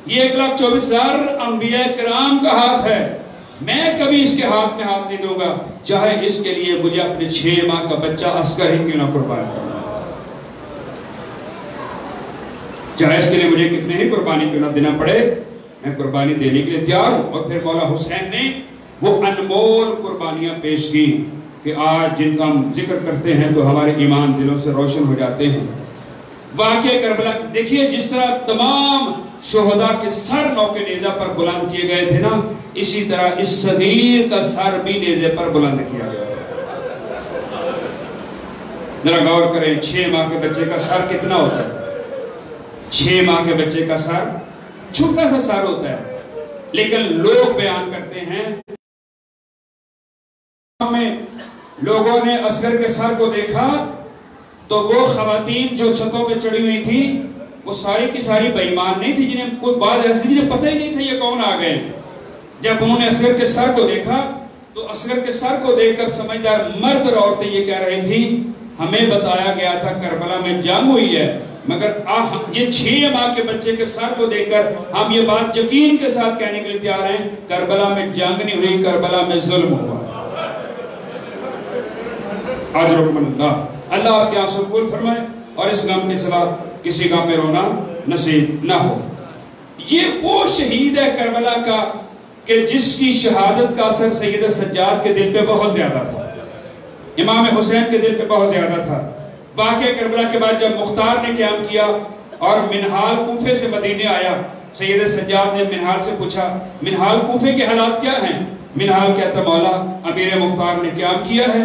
یہ 1,24,000 انبیاء کرام کا ہاتھ ہے۔ میں کبھی اس کے ہاتھ میں ہاتھ نہیں دوں گا، چاہے اس کے لیے مجھے اپنے 6 ماہ کا بچہ عسکر ہی کیوں نہ قربان کرنا، چاہے اس کے لیے مجھے کتنے ہی قربانی کیوں نہ دینا پڑے، میں قربانی دینے کے لیے تیار ہوں۔ اور پھر مولا حسین نے وہ انمول قربانیاں پیش کی کہ آج جن کا ہم ذکر کرتے ہیں تو ہمارے ایمان دلوں سے روشن ہو جاتے ہیں۔ واقعہ کربلا دیکھیے، جس طرح تمام شہداء کے سر نوکے نیزہ پر بلند کیے گئے تھے نا، اسی طرح اس صغیر کا سر بھی نیزے پر بلند کیا گیا۔ ذرا غور کریں، 6 ماہ کے بچے کا سر کتنا ہوتا ہے؟ 6 ماہ کے بچے کا سر چھوٹا سا سر ہوتا ہے، لیکن لوگ بیان کرتے ہیں لوگوں نے اصغر کے سر کو دیکھا تو وہ خواتین جو چھتوں پہ چڑھی ہوئی تھی وہ ساری کی ساری بے ایمان نہیں تھی، جنہیں کوئی بات ایسی جنہیں پتہ ہی نہیں تھا یہ کون آ گئے۔ جب انہوں نے اصغر کے سر کو دیکھا تو اصغر کے سر کو دیکھ کر سمجھدار مرد اور عورتیں یہ کہہ رہی تھی ہمیں بتایا گیا تھا کربلا میں جنگ ہوئی ہے، مگر یہ 6 ماہ کے بچے کے سر کو دیکھ کر ہم یہ بات یقین کے ساتھ کہنے کے لیے تیار ہیں کربلا میں جنگ نہیں ہوئی، کربلا میں ظلم ہوا۔ اجرکم اللہ، اللہ آپ کے آنسو قبول فرمائے اور اس غم کے سوا کسی غم میں رونا نصیب نہ ہو۔ یہ وہ شہید ہے کربلا کا کہ جس کی شہادت کا اثر سید سجاد کے دل پہ بہت زیادہ تھا، امام حسین کے دل پہ بہت زیادہ تھا۔ واقعہ کربلا کے بعد جب مختار نے قیام کیا اور منہال کوفے سے مدینے آیا، سید سجاد نے منہال سے پوچھا منہال کوفے کے حالات کیا ہیں؟ منہال کہتا مولا امیر مختار نے قیام کیا ہے،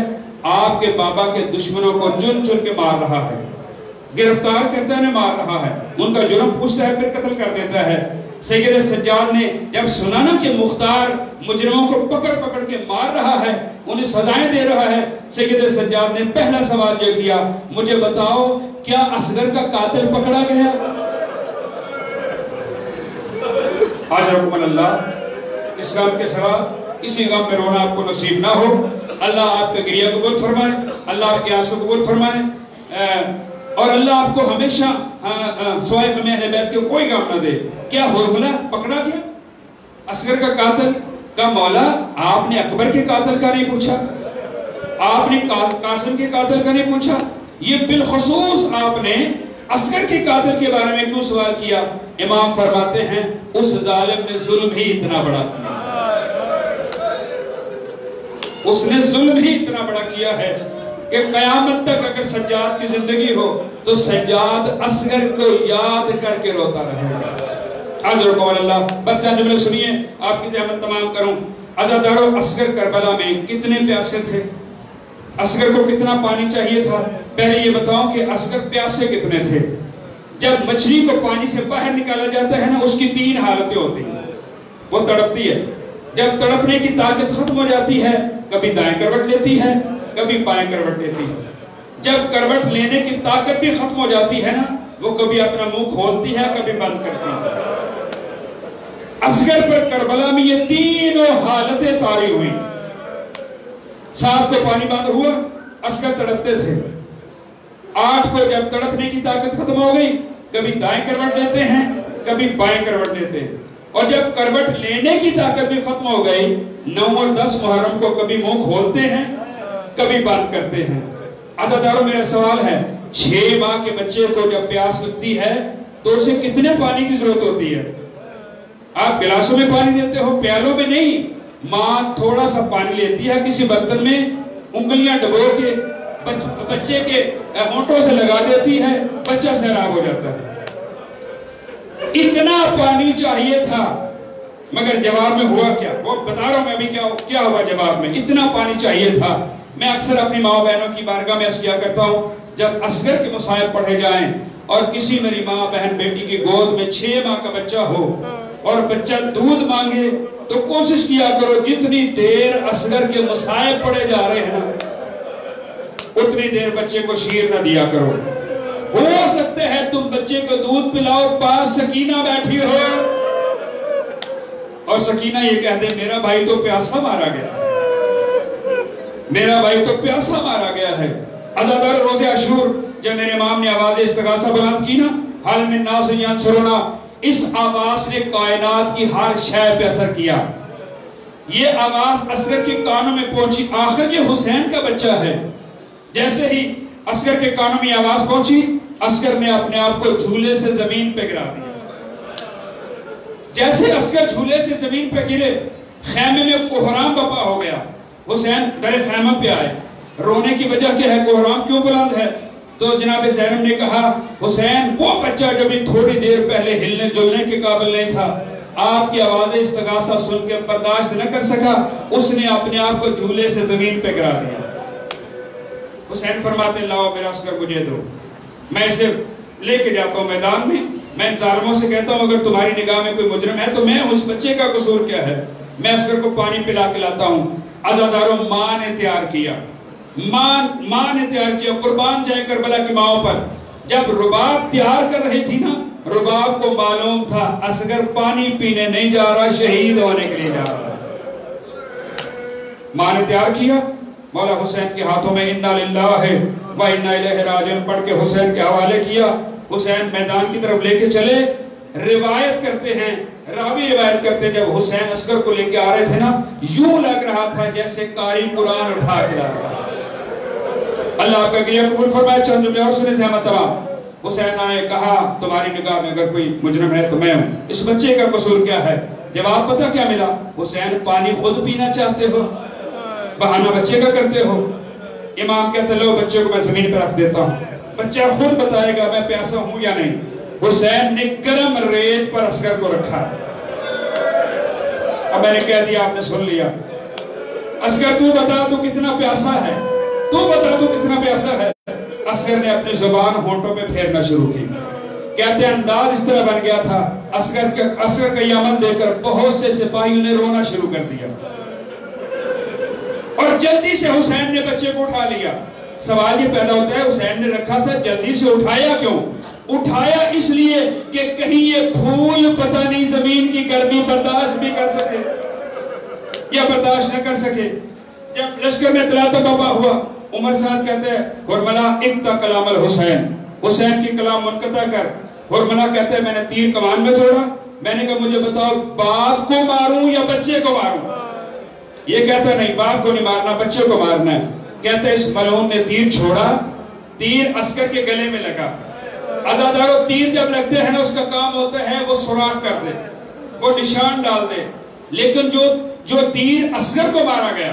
آپ کے بابا کے دشمنوں کو چن چن کے مار رہا ہے، گرفتار کرتا ہے مار رہا ہے، ان کا جرم پوچھتا ہے پھر قتل کر دیتا ہے۔ سید سجاد نے جب سنا نا کہ مختار مجرموں کو پکڑ پکڑ کے مار رہا ہے، انہیں سزائیں دے رہا ہے، سید سجاد نے پہلا سوال یہ کیا مجھے بتاؤ کیا اصغر کا قاتل پکڑا گیا؟ حاضرکم اللہ، اس غم کے سوا کسی غم میں رونا آپ کو نصیب نہ ہو. اللہ آپ کا گریہ قبول فرمائے، اللہ آپ کے آنسو قبول فرمائے، اور اللہ آپ کو ہمیشہ سوائے غم اہل بیت کے کوئی غم نہ دے. کیا ہرملہ پکڑا گیا اصغر کا قاتل کا؟ مولا آپ نے اکبر کے قاتل کا نہیں پوچھا، آپ نے قاسم کے قاتل کا نہیں پوچھا، یہ بالخصوص آپ نے اصغر کے قاتل کے بارے میں کیوں سوال کیا؟ امام فرماتے ہیں اس ظالم نے ظلم ہی اتنا بڑا کیا، اس نے ظلم ہی اتنا بڑا کیا ہے کہ قیامت تک اگر سجاد کی زندگی ہو تو سجاد اصغر کو یاد کر کے روتا رہے گا. حاضرکم اللہ، بچہ جملے سنیے، آپ کی زحمت تمام کروں. عزادارو، اصغر کربلا میں کتنے پیاسے تھے؟ اصغر کو کتنا پانی چاہیے تھا؟ پہلے یہ بتاؤں کہ اصغر پیاسے کتنے تھے؟ جب مچھلی کو پانی سے باہر نکالا جاتا ہے نا، اس کی 3 حالتیں ہوتی ہیں. وہ تڑپتی ہے، جب تڑپنے کی طاقت ختم ہو جاتی ہے کبھی دائیں کروٹ لیتی ہے، کبھی بائیں کروٹ لیتی ہے. جب کروٹ لینے کی طاقت بھی ختم ہو جاتی ہے نا، وہ کبھی اپنا منہ کھولتی ہے کبھی بند کرتی ہے. اصغر پر کربلا میں یہ 3 حالتیں طاری ہوئی. 7 کو پانی بند ہوا، اصغر تڑپتے تھے. 8 کو جب تڑپنے کی طاقت ختم ہو گئی، کبھی دائیں کروٹ لیتے ہیں کبھی بائیں کروٹ لیتے ہیں. اور جب کروٹ لینے کی طاقت بھی ختم ہو گئی، 9 اور 10 محرم کو کبھی منہ کھولتے ہیں کبھی بند کرتے ہیں. عزادارو، میرا سوال ہے، 6 ماہ کے بچے کو جب پیاس لگتی ہے تو اسے کتنے پانی کی ضرورت ہوتی ہے؟ آپ گلاسوں میں پانی دیتے ہو، پیالوں میں نہیں. ماں تھوڑا سا پانی لیتی ہے کسی برتن میں، انگلیاں ڈبو کے بچے کے ہونٹوں سے لگا دیتی ہے، بچہ سیراب ہو جاتا ہے. اتنا پانی چاہیے تھا، مگر جواب میں ہوا کیا؟ وہ بتا رہا ہوں میں ابھی کیا ہوا جواب میں. اتنا پانی چاہیے تھا. میں اکثر اپنی ماں بہنوں کی بارگاہ میں عرض کیا کرتا ہوں، جب اصغر کے مصائب پڑھے جائیں اور کسی میری ماں بہن بیٹی کی گود میں 6 ماہ کا بچہ ہو اور بچہ دودھ مانگے تو کوشش کیا کرو جتنی دیر اصغر کے مصائب پڑھے جا رہے ہیں اتنی دیر بچے کو شیر نہ دیا کرو. ہو سکتے ہے تم بچے کو دودھ پلاؤ، پاس سکینہ بیٹھی ہو اور سکینہ یہ کہہ دے میرا بھائی تو پیاسا مارا گیا، میرا بھائی تو پیاسا مارا گیا ہے. عزادار، روز عاشور جب میرے امام نے آواز استغاثہ بلند کی نا، حل من ناس ینصرنا، اس آواز نے کائنات کی ہر شے پہ اثر کیا. یہ آواز اصغر کے کانوں میں پہنچی، آخر یہ حسین کا بچہ ہے. جیسے ہی اصغر کے کانوں میں آواز پہنچی، اصغر نے اپنے آپ کو جھولے سے زمین پہ گرا دیا. جیسے اصغر جھولے سے زمین پہ گرے، خیمے میں کوہرام بپا ہو گیا. حسین در خیمہ پہ آئے. رونے کی وجہ کیا ہے؟ کوہرام کیوں بلند ہے؟ تو جناب زینب نے کہا حسین وہ بچہ جو بھی تھوڑی دیر پہلے ہلنے جلنے کے قابل نہیں تھا، آپ کی آواز استغاثہ سن کے برداشت نہ کر سکا، اس نے اپنے آپ کو جھولے سے زمین پہ گرا دیا. حسین فرماتے لاؤ میرا اصغر مجھے دو، میں اسے لے کے جاتا ہوں میدان میں. میں ان ظالموں سے کہتا ہوں اگر تمہاری نگاہ میں کوئی مجرم ہے تو میں اس بچے کا قصور کیا ہے؟ میں اصغر کو پانی پلا کے لاتا ہوں. عزاداروں، ماں نے تیار کیا، ماں نے تیار کیا. قربان جائے کربلا کی ماں پر. جب رباب تیار کر رہی تھی نا، رباب کو معلوم تھا اصغر پانی پینے نہیں جا رہا، شہید ہونے کے لیے جا رہا. ماں نے تیار کیا، مولا حسین کے ہاتھوں میں انا للہ و انا الیہ راجعون پڑھ کے حسین کے حوالے کیا. حسین میدان کی طرف لے کے چلے. روایت کرتے ہیں، راوی روایت کرتے ہیں جب حسین اصغر کو لے کے آ رہے تھے نا، یوں لگ رہا تھا جیسے قاری قرآن اٹھا کے لا رہا. اللہ آپ کا گریہ قبول فرمائے. چند جملے اور سنے تمام تمام. حسین آئے، کہا تمہاری نگاہ میں اگر کوئی مجرم ہے تو میں ہوں، اس بچے کا قصور کیا ہے؟ جواب پتہ کیا ملا؟ حسین پانی خود پینا چاہتے ہو، بہانہ بچے کا کرتے ہو. امام کہتے لو بچے کو میں زمین پہ رکھ دیتا ہوں، بچہ خود بتائے گا میں پیاسا ہوں یا نہیں. حسین نے گرم ریت پر اصغر کو رکھا. اب میں نے کہہ دیا، آپ نے سن لیا. اصغر تو بتا تو کتنا پیاسا ہے، تو بتا تو کتنا پیاسا ہے. اصغر نے اپنی زبان ہونٹوں پہ پھیرنا شروع کی. کہتے ہیں انداز اس طرح بن گیا تھا، اصغر کا یہ عمل دیکھ کر بہت سے سپاہیوں نے رونا شروع کر دیا اور جلدی سے حسین نے بچے کو اٹھا لیا. سوال یہ پیدا ہوتا ہے حسین نے رکھا تھا، جلدی سے اٹھایا کیوں؟ اٹھایا اس لیے کہ کہیں یہ پھول پتہ نہیں زمین کی گرمی برداشت بھی کر سکے یا برداشت نہ کر سکے. جب لشکر میں اطلاع بابا ہوا، عمر صاحب کہتے ہیں حرملہ اقطع کلام الحسین، حسین کی کلام منقطع کر. حرملہ کہتے ہیں میں نے تیر کمان میں چھوڑا. میں نے کہا مجھے بتاؤ باپ کو ماروں یا بچے کو ماروں؟ یہ کہتا نہیں باپ کو نہیں مارنا، بچے کو مارنا ہے. کہتے اس ملعون نے تیر چھوڑا، تیر عسکر کے گلے میں لگا. عزادارو تیر جب لگتے ہیں نا اس کا کام ہوتا ہے وہ سوراخ کر دے، وہ نشان ڈال دے. لیکن جو تیر عسکر کو مارا گیا،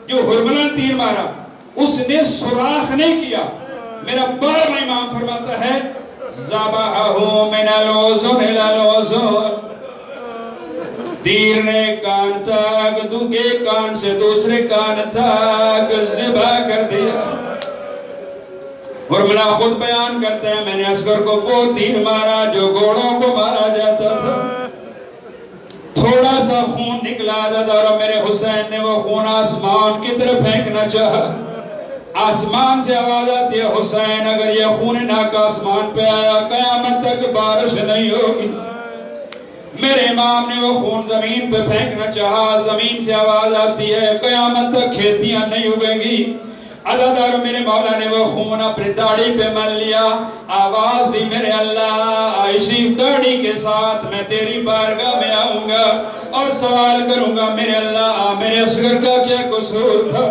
جو حرملہ نے تیر مارا، اس نے سوراخ نہیں کیا. میرا بارہواں امام فرماتا ہے ذبحہ من الوزن الی الوزن، تیر نے کان تک ایک کان سے دوسرے کان تک ذبح کر دیا. حرملہ خود بیان کرتے ہیں میں نے عسکر کو وہ تیر مارا جو گھوڑوں کو مارا جاتا تھا. تھوڑا سا خون نکلا اور میرے حسین نے وہ خون آسمان کی طرف پھینکنا چاہا. آسمان سے آواز آتی ہے حسین اگر یہ خون ناک آسمان پہ آیا قیامت تک بارش نہیں ہوگی. میرے امام نے وہ خون زمین پہ پھینکنا چاہا، زمین سے آواز آتی ہے قیامت تک کھیتیاں نہیں اگیں گی. عزادارو میرے مولا نے وہ خون اپنی داڑھی پہ مل لیا، آواز دی میرے اللہ اسی داڑھی کے ساتھ میں تیری بارگاہ میں آؤں گا اور سوال کروں گا میرے اللہ میرے اصغر کا کیا قصور تھا.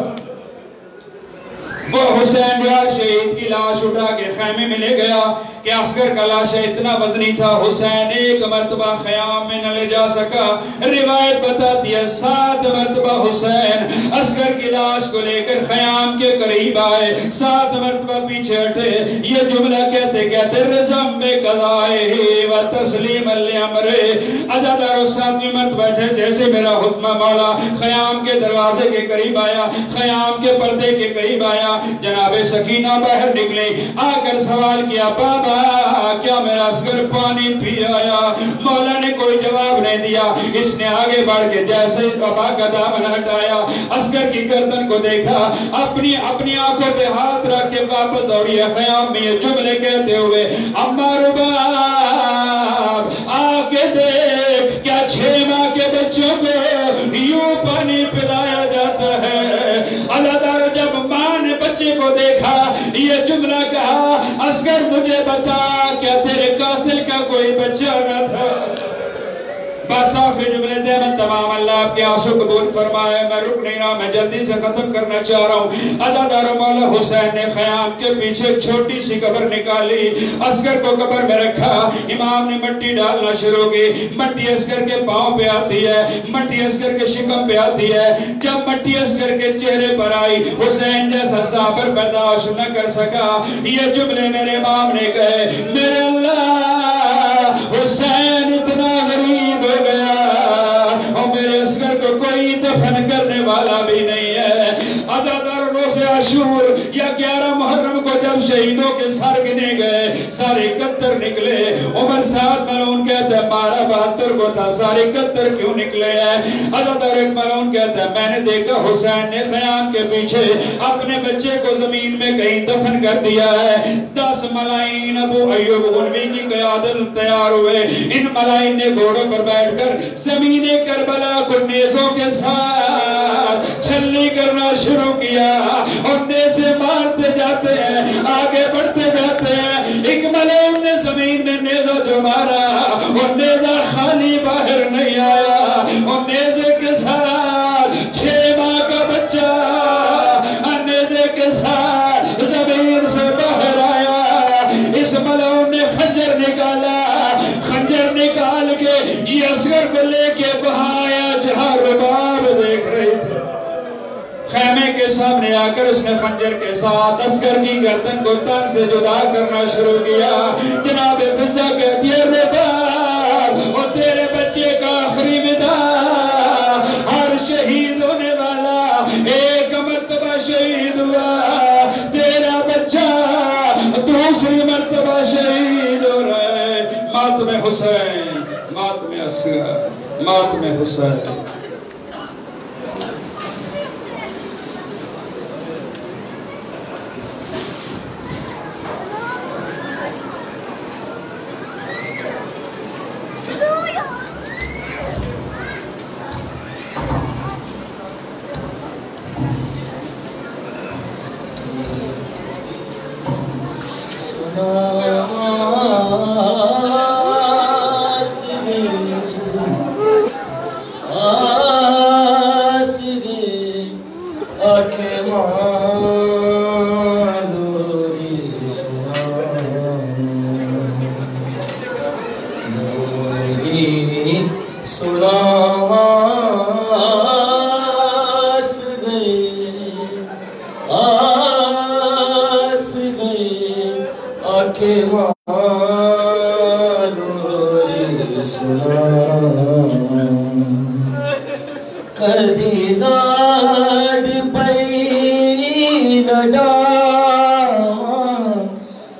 وہ حسین بیار شہید کی لاش اٹھا کے خیمے میں لے گیا کہ اصغر کا لاشہ اتنا وزنی تھا حسین ایک مرتبہ خیام میں نہ لے جا سکا. روایت بتاتی ہے 7 مرتبہ حسین اصغر کی لاش کو لے کر خیام کے قریب آئے، 7 مرتبہ پیچھے ہٹے. یہ جملہ کہتے کہتے رزم بے قضائے و تسلیم الامرے. عزادارو 7ویں مرتبہ جیسے میرا حسن مولا خیام کے دروازے کے قریب آیا، خیام کے پردے کے قریب آیا، جناب سکینہ باہر نکلے، آ کر سوال کیا بابا کیا میرا اصغر پانی پی آیا؟ مولا نے کوئی جواب نہیں دیا. اس نے آگے بڑھ کے جیسے بابا کا دامن ہٹایا، اصغر کی گردن کو دیکھا، اپنی آنکھوں پہ ہاتھ رکھ کے واپس دوڑی خیام میں یہ جملے کہتے ہوئے اما رباب آ کے دیکھ کیا 6 ماہ کے بچوں کو یوں پانی پلایا جاتا ہے. اللہ تعالیٰ جب ماں نے بچے کو دیکھا یہ جملہ کہا اصغر مجھے بتا کیا تیرے قاتل کا کوئی بچہ نہ تھا؟ بس آخری جملے دے میں تمام اللہ آپ کے آنسو قبول فرمائے. میں رک نہیں رہا، میں جلدی سے ختم کرنا چاہ رہا ہوں. عزادارو مولا حسین نے خیام کے پیچھے ایک چھوٹی سی قبر نکالی، اصغر کو قبر میں رکھا. امام نے مٹی ڈالنا شروع کی. مٹی اصغر کے پاؤں پہ آتی ہے، مٹی اصغر کے شکم پہ آتی ہے. جب مٹی اصغر کے چہرے پر آئی حسین جیسا صابر برداشت نہ کر سکا. یہ جملے میرے امام نے کہے میرے اللہ حسین اتنا غریب ہو گیا اور میرے اصغر کو کوئی دفن کرنے والا بھی نہیں ہے. عزادار روز عاشور یا 11 محرم کو جب شہیدوں کے سر گنے گئے سارے 71 نکلے. عمر سعد ملعون کہتا ہے 12-72 کو تھا، سارے 71 کیوں نکلے ہیں؟ عزادار ملعون کہتا ہے میں نے دیکھا حسین نے خیام کے پیچھے اپنے بچے کو زمین میں کہیں دفن کر دیا ہے. 10 ملائن ابو ایوب غلوی کی قیادت تیار ہوئے. ان ملائن نے گھوڑوں پر بیٹھ کر زمین کربلا کو نیزوں کے ساتھ چھلنی کرنا شروع کیا اور نیزے مارتے جاتے ہیں، آگے بڑھتے جاتے ہیں. ایک ملعون نے زمین میں نیزہ جو مارا اور نیزہ خالی باہر نہیں آیا اور نیزے کے ساتھ 6 ماہ کا بچہ نیزے کے ساتھ زمین سے باہر آیا. اس ملعون نے خنجر نکالا، خنجر نکال کے یہ اصغر کو لے کے وہاں آیا جہاں رباب دیکھ رہے تھے. خیمے کے سامنے آ کر اس نے خنجر کے ساتھ اصغر کی گردن کو تن سے جدا کرنا شروع کیا. جناب فضا کہتی ہے رباب اور تیرے بچے کا آخری ودا، ہر شہید ہونے والا ایک مرتبہ شہید ہوا، تیرا بچہ دوسری مرتبہ شہید ہو رہا ہے. ماتم حسین، ماتم اصغر، ماتم حسین. سنا کدی داد پئی لڈا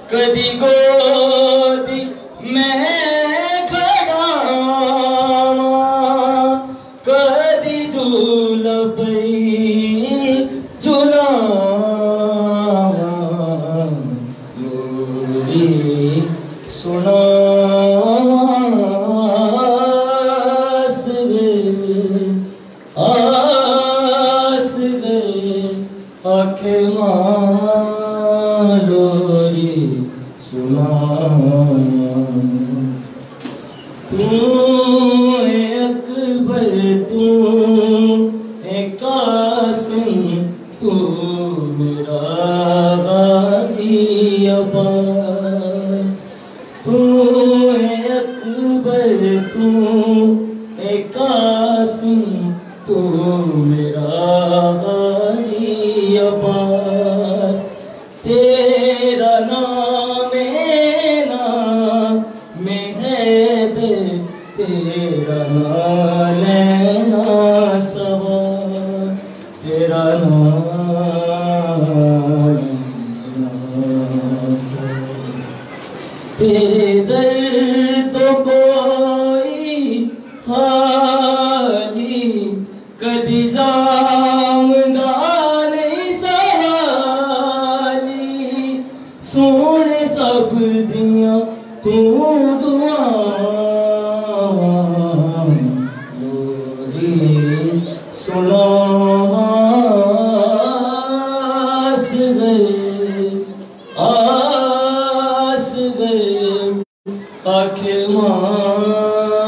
کدی گودی میں کھڑا کدی جھول پئی جھولا لوری سنا لوری سنا تو اکبر تو قاسم تو میرا غازی عباس تو اکبر تو قاسم تو میرا غازی عباس تیرا نام میں حیدر تیرا نام لینا سوار تیرا نام لینا سوار تیرے در تو کوئی حالی کدی سونے سب دیاں تو دعا لوری سنا آس گئے آنکھیں